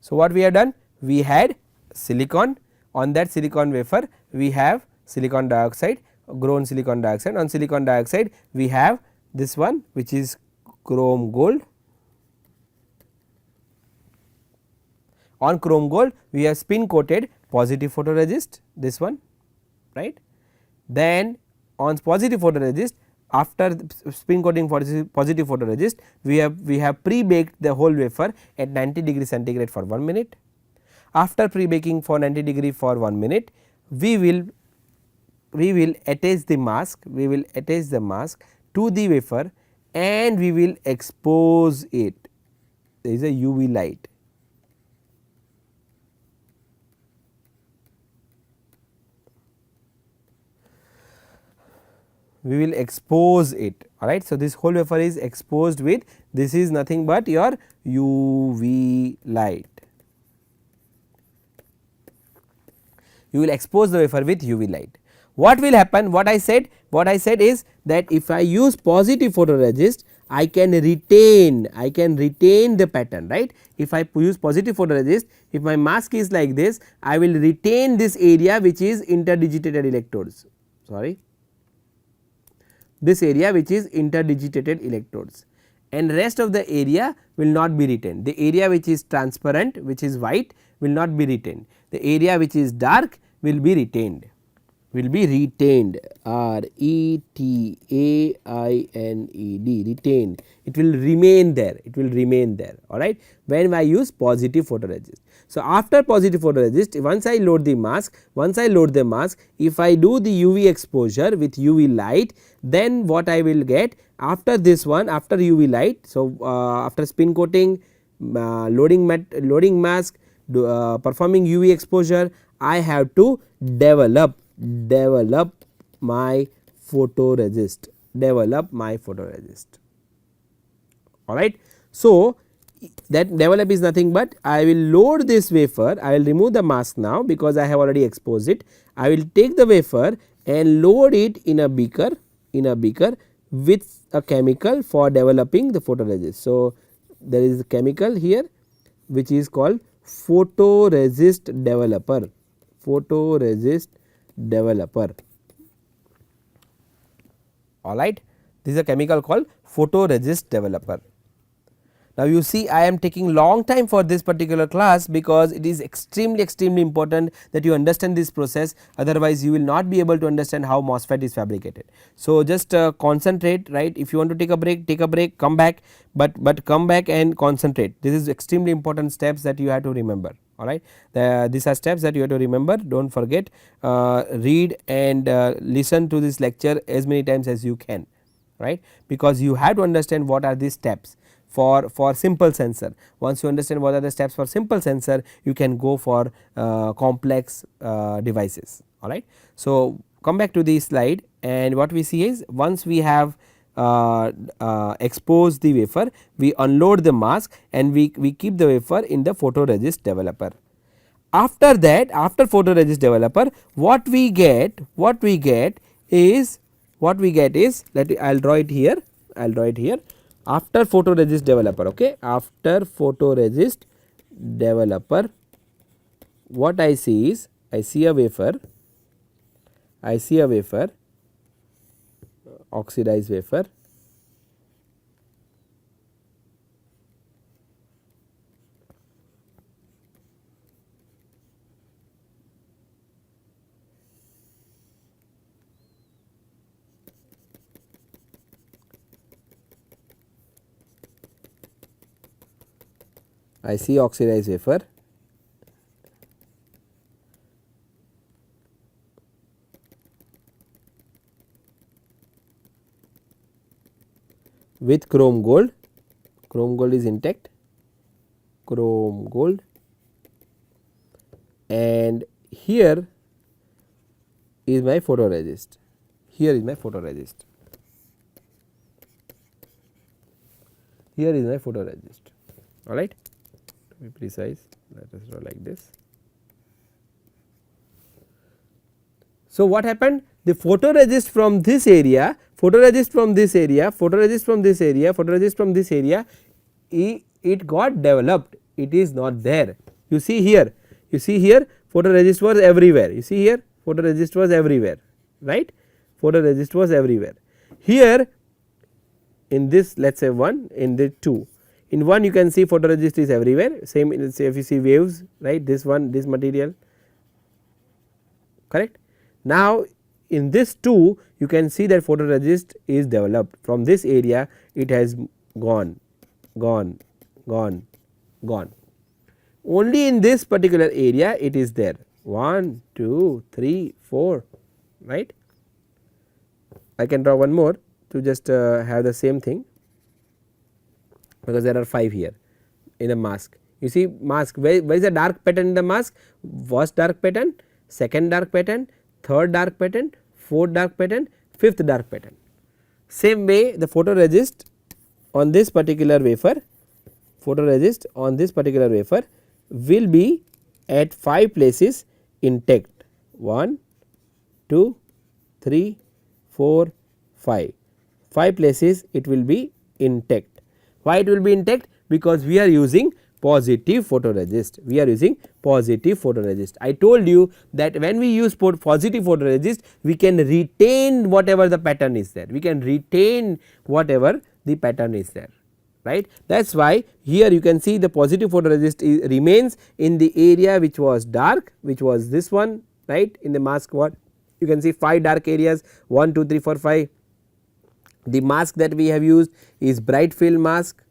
So, what we have done? We had silicon, on that silicon wafer we have silicon dioxide, grown silicon dioxide. On silicon dioxide we have this one which is chrome gold. On chrome gold we have spin coated positive photoresist, this one, right. Then on positive photoresist, after spin coating positive photoresist, we have pre-baked the whole wafer at 90 degree centigrade for 1 minute. After pre-baking for 90 degree for 1 minute, we will attach the mask, to the wafer and we will expose it. There is a UV light. We will expose it, alright. So, this whole wafer is exposed with, this is nothing but your UV light. You will expose the wafer with UV light. What will happen? What I said is that if I use positive photoresist, I can retain the pattern, right. If I use positive photoresist, if my mask is like this, I will retain this area which is interdigitated electrodes, this area which is interdigitated electrodes, and rest of the area will not be retained. The area which is transparent, which is white, will not be retained. The area which is dark will be retained, R-E-T-A-I-N-E-D, retained. It will remain there, alright, when I use positive photoresist. So, after positive photoresist, once I load the mask, if I do the UV exposure with UV light, then what I will get after this one, after UV light. So, after spin coating, loading mask, performing UV exposure, I have to develop develop my photoresist, develop my photoresist. Alright. So, that develop is nothing but I will load this wafer, I will remove the mask now because I have already exposed it. I will take the wafer and load it in a beaker, with a chemical for developing the photoresist. So, there is a chemical here which is called photoresist developer, photoresist developer. Alright. This is a chemical called photoresist developer. Now, you see I am taking long time for this particular class because it is extremely important that you understand this process, otherwise you will not be able to understand how MOSFET is fabricated. So, just concentrate, right. If you want to take a break, come back, but come back and concentrate. This is extremely important steps that you have to remember. Alright. These are steps that you have to remember, do not forget, read and listen to this lecture as many times as you can, right, because you have to understand what are these steps for simple sensor. Once you understand what are the steps for simple sensor, you can go for complex devices. Alright. So, come back to the slide, and what we see is once we have exposed the wafer, we unload the mask and we keep the wafer in the photoresist developer. After that, after photoresist developer, what we get is let I will draw it here, after photoresist developer. Okay, after photoresist developer, what I see is I see a wafer, oxidized wafer, I see oxidized wafer with chrome gold is intact, chrome gold, and here is my photoresist, here is my photoresist, alright. To be precise, let us draw like this. So, what happened? The photoresist from this area, it got developed, it is not there. You see here, photoresist was everywhere, you see here photoresist was everywhere, right, photoresist was everywhere. Here in this, let us say 1, in the 2, in 1 you can see photoresist is everywhere, same in, say if you see waves, right, this one, this material, correct. Now, in this 2 you can see that photoresist is developed from this area, it has gone. Only in this particular area it is there, 1, 2, 3, 4, right. I can draw one more to just have the same thing, because there are 5 here in a mask. You see mask, where is the dark pattern in the mask? First dark pattern, second dark pattern, third dark pattern, fourth dark pattern, fifth dark pattern. Same way the photoresist on this particular wafer, will be at 5 places intact, 1, 2, 3, 4, 5, 5 places it will be intact. Why it will be intact? Because we are using positive photoresist, I told you that when we use positive photoresist, we can retain whatever the pattern is there, right. That is why here you can see the positive photoresist remains in the area which was dark, which was this one, right. In the mask, what you can see 5 dark areas, 1, 2, 3, 4, 5. The mask that we have used is bright field mask,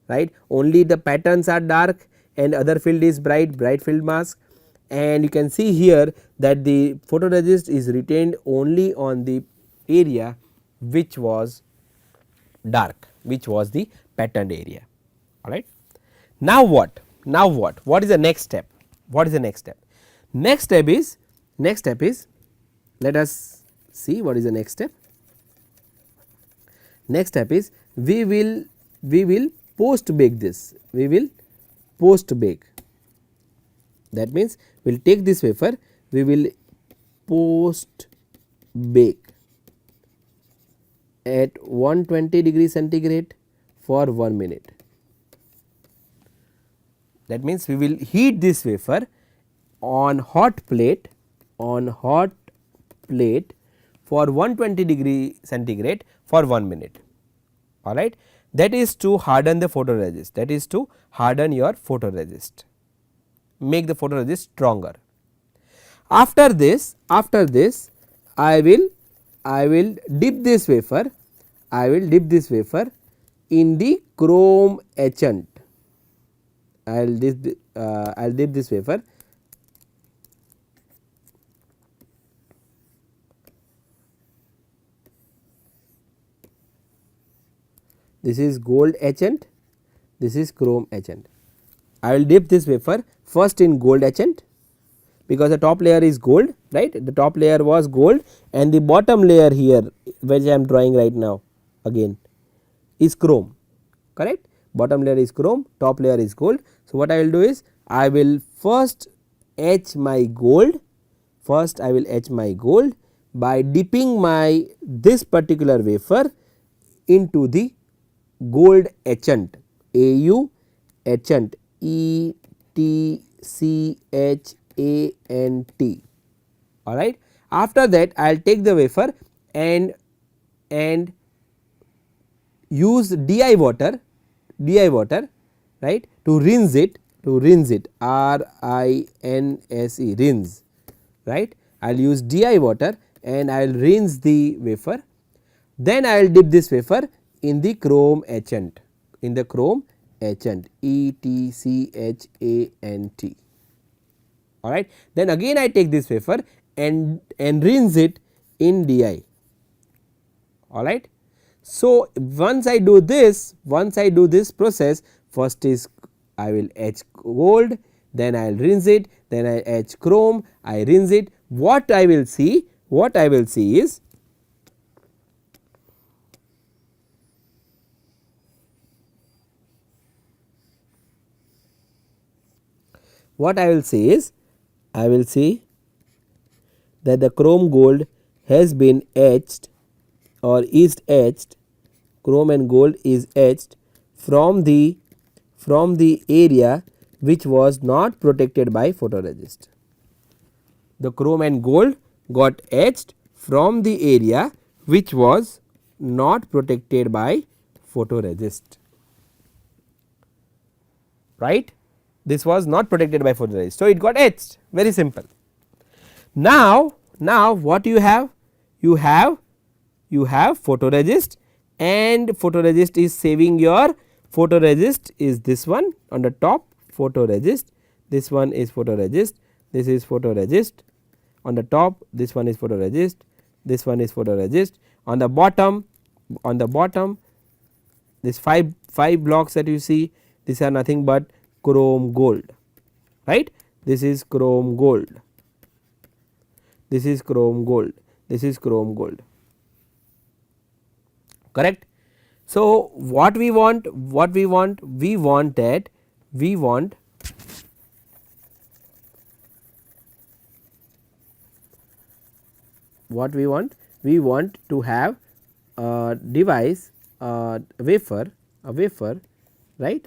right. Only the patterns are dark and other field is bright field mask, and you can see here that the photoresist is retained only on the area which was dark, which was the patterned area, alright. Now what? What is the next step? Next step is Next step is, let us see what is the next step. Next step is, we will post bake this, we will post bake. That means, we will take this wafer, we will post bake at 120 degree centigrade for 1 minute. That means, we will heat this wafer on hot plate for 120 degree centigrade for 1 minute, alright. That is to harden the photoresist, that is to harden your photoresist, make the photoresist stronger. After this I will dip this wafer, in the chrome etchant. I will dip this wafer this is gold etchant, this is chrome etchant. I will dip this wafer first in gold etchant, because the top layer is gold, right, the top layer was gold and the bottom layer here which I am drawing right now again is chrome, correct. Bottom layer is chrome, top layer is gold. So, what I will do is, I will first etch my gold, by dipping my this particular wafer into the gold etchant, AU etchant, ETCHANT, alright. After that, I will take the wafer and use DI water, right, to rinse it, RINSE, rinse, right. I will use DI water and I will rinse the wafer, then I will dip this wafer in the chrome etchant, ETCHANT, alright. Then again I take this wafer and rinse it in DI, alright. So, once I do this process, first is I will etch gold, then I will rinse it, then I etch chrome, I rinse it. What I will see is, I will see that the chrome gold has been etched or is etched, chrome and gold is etched from the area which was not protected by photoresist. The chrome and gold got etched from the area which was not protected by photoresist, right. This was not protected by photoresist. So, it got etched, very simple. Now what you have? You have photoresist, and photoresist is saving your photoresist is this one on the top, photoresist, this one is photoresist, this is photoresist on the top, this one is photoresist, this one is photoresist on the bottom, this five blocks that you see, these are nothing but chrome gold, right. This is chrome gold, this is chrome gold, this is chrome gold, correct. So, what we want that we want to have a device, a wafer, right.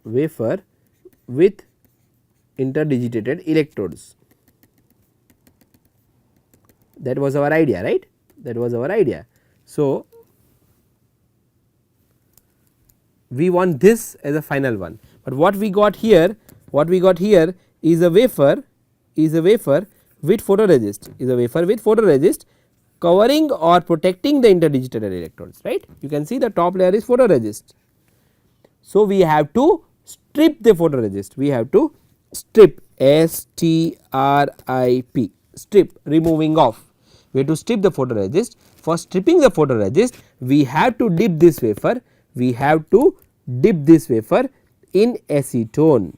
Wafer with interdigitated electrodes. That was our idea, right? That was our idea. So, we want this as a final one, but what we got here is a wafer with photoresist, covering or protecting the interdigitated electrodes, right. You can see the top layer is photoresist. So, we have to strip the photoresist, we have to strip, strip, removing off, we have to strip the photoresist. for stripping the photoresist, we have to dip this wafer, in acetone,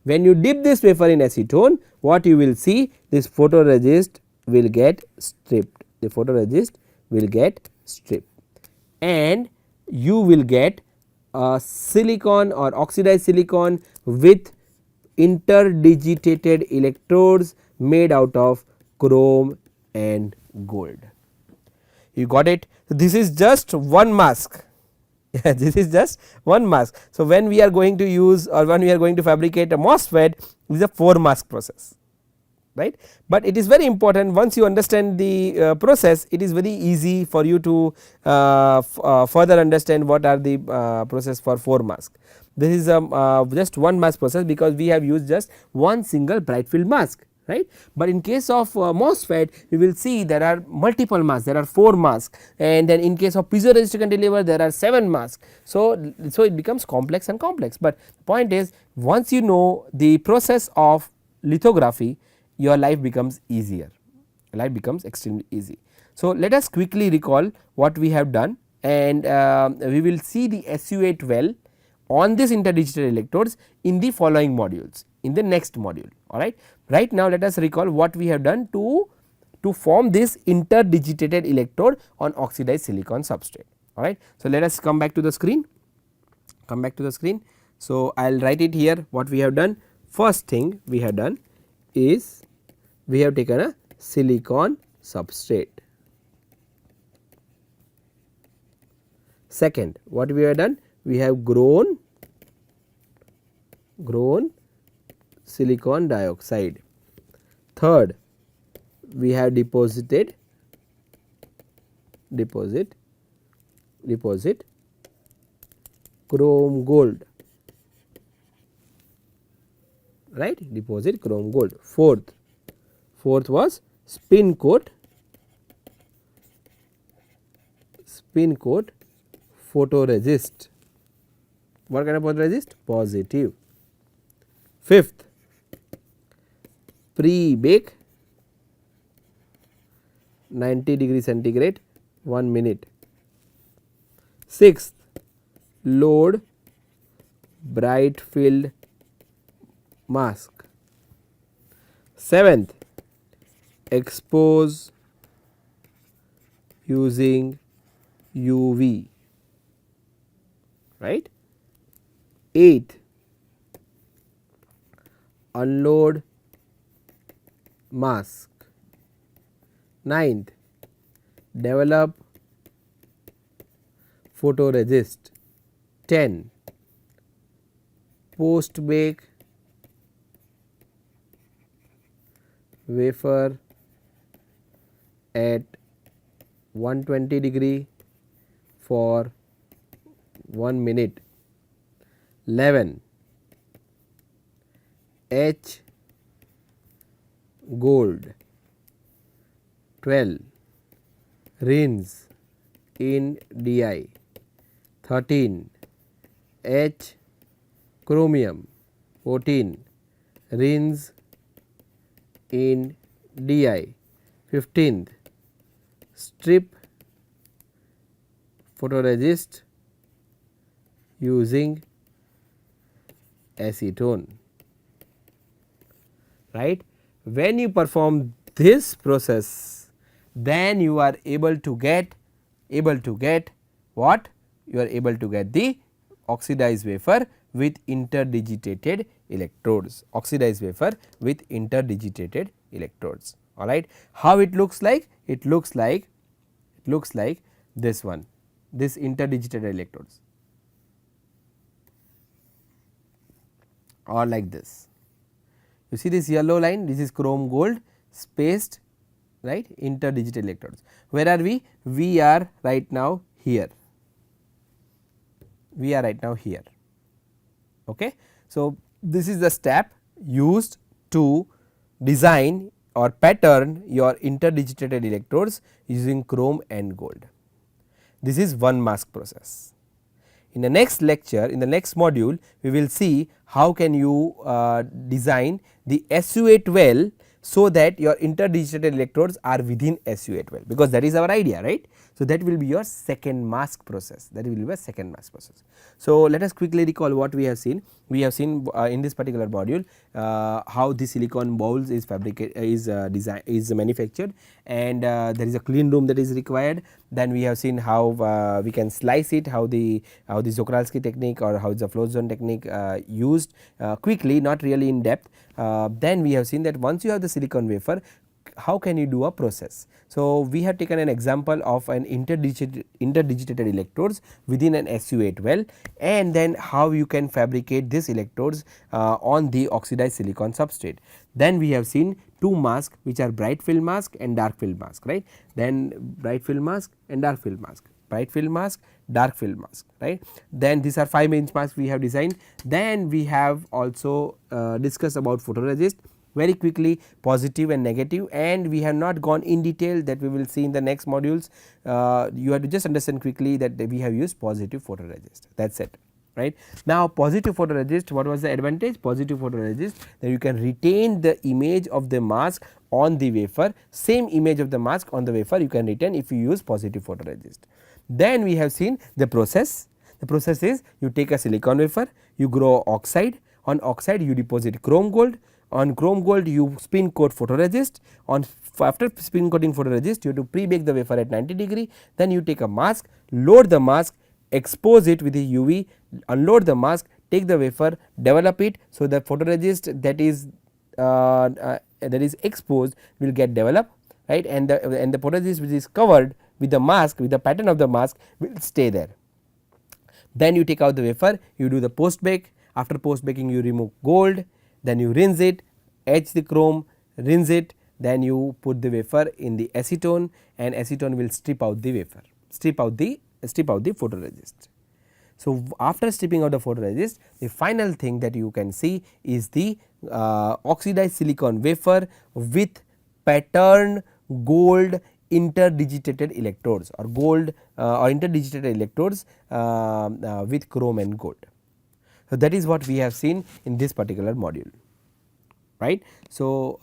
When you dip this wafer in acetone, what you will see, this photoresist will get stripped, and you will get silicon or oxidized silicon with interdigitated electrodes made out of chrome and gold. You got it? This is just one mask. This is just one mask. So, when we are going to use or when we are going to fabricate a MOSFET, it is a 4 mask process, right. But it is very important, once you understand the process, it is very easy for you to further understand what are the process for 4 mask. This is just one mask process, because we have used just one single bright field mask, right. But in case of MOSFET, we will see there are multiple masks, there are 4 masks, and then in case of piezoresistor cantilever there are 7 masks. So, it becomes complex and complex, but the point is, once you know the process of lithography, your life becomes easier, life becomes extremely easy. So, let us quickly recall what we have done, and we will see the SU 8 well on this interdigital electrodes in the following modules, in the next module, alright. Right now, let us recall what we have done to form this interdigitated electrode on oxidized silicon substrate, alright. So, let us come back to the screen, So, I will write it here what we have done. First thing we have done is we have taken a silicon substrate. Second, what we have done? We have grown silicon dioxide. Third, we have deposit chrome gold, right, deposit chrome gold. Fourth was spin coat photoresist. What kind of photoresist? Positive. Fifth, pre-bake 90 degree centigrade 1 minute. Sixth, load bright field mask. Seventh, expose using UV, right. Eighth, unload mask. Ninth, develop photoresist. 10, post bake wafer at 120 degree for 1 minute. 11, H gold. 12, rinse in DI. 13, H chromium. 14, rinse in DI. 15th, strip photoresist using acetone, right. When you perform this process, then you are able to get what? You are able to get the oxidized wafer with interdigitated electrodes, alright. How it looks like? It looks like this one, this interdigitated electrodes, or like this. You see this yellow line, this is chrome gold spaced, right, interdigital electrodes. Where are we? We are right now here. Okay. So, this is the step used to design or pattern your interdigitated electrodes using chrome and gold. This is one mask process. In the next lecture, in the next module, we will see how can you design the SU 8 well so that your interdigitated electrodes are within SU 8 well, because that is our idea, right. So, that will be your second mask process, that will be your second mask process. So, let us quickly recall what we have seen. We have seen in this particular module how the silicon bowls is fabricated, is manufactured, and there is a clean room that is required. Then we have seen how we can slice it, how the Czochralski technique or how the flow zone technique used quickly, not really in depth. Then we have seen that once you have the silicon wafer, how can you do a process. So, we have taken an example of an interdigitated electrodes within an SU 8 well, and then how you can fabricate these electrodes on the oxidized silicon substrate. Then we have seen two masks which are bright field mask and dark field mask, right. Then bright field mask and dark field mask, bright field mask, dark field mask, right. Then these are 5 inch masks we have designed. Then we have also discussed about photoresist very quickly, positive and negative, and we have not gone in detail, that we will see in the next modules. You have to just understand quickly that we have used positive photoresist, that is it, right. Now, positive photoresist, what was the advantage? Positive photoresist, that you can retain the image of the mask on the wafer, same image of the mask on the wafer you can retain if you use positive photoresist. Then we have seen the process. The process is, you take a silicon wafer, you grow oxide, on oxide you deposit chrome gold, on chrome gold you spin coat photoresist, on after spin coating photoresist you have to pre-bake the wafer at 90 degree, then you take a mask, load the mask, expose it with the UV, unload the mask, take the wafer, develop it. So, the photoresist that is exposed will get developed, right, and the photoresist which is covered with the mask, with the pattern of the mask, will stay there. Then you take out the wafer, you do the post bake, after post baking you remove gold, then you rinse it, etch the chrome, rinse it, then you put the wafer in the acetone, and acetone will strip out the wafer, strip out the photoresist. So, after stripping out the photoresist, the final thing that you can see is the oxidized silicon wafer with patterned gold interdigitated electrodes, or gold or interdigitated electrodes with chrome and gold. So, that is what we have seen in this particular module, right. So,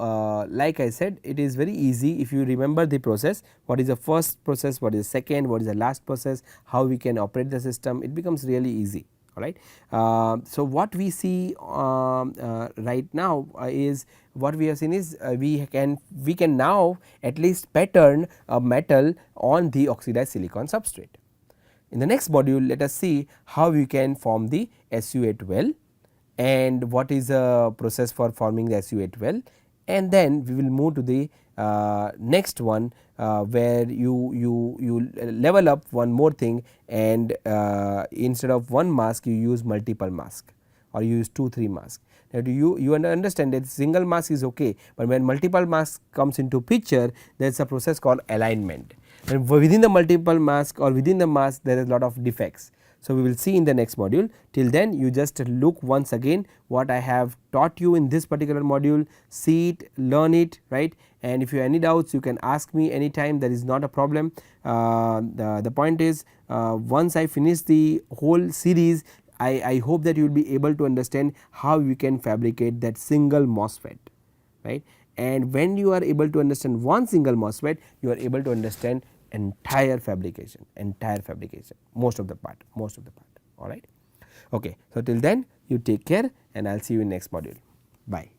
like I said, it is very easy if you remember the process, what is the first process, what is the second, what is the last process, how we can operate the system, it becomes really easy, alright. So, what we see right now is, what we have seen is we can now at least pattern a metal on the oxidized silicon substrate. In the next module, let us see how we can form the SU 8 well, and what is the process for forming the SU 8 well, and then we will move to the next one where you level up one more thing, and instead of one mask you use multiple mask, or you use 2-3 masks. Now, you understand that single mask is okay, but when multiple masks comes into picture, there is a process called alignment, and within the multiple mask or within the mask there is a lot of defects. So, we will see in the next module. Till then, you just look once again what I have taught you in this particular module, see it, learn it, right, and if you have any doubts you can ask me anytime, that is not a problem. The point is, once I finish the whole series, I hope that you will be able to understand how you can fabricate that single MOSFET, right, and when you are able to understand one single MOSFET, you are able to understand entire fabrication, most of the part, alright. Okay. So, till then you take care, and I will see you in next module. Bye.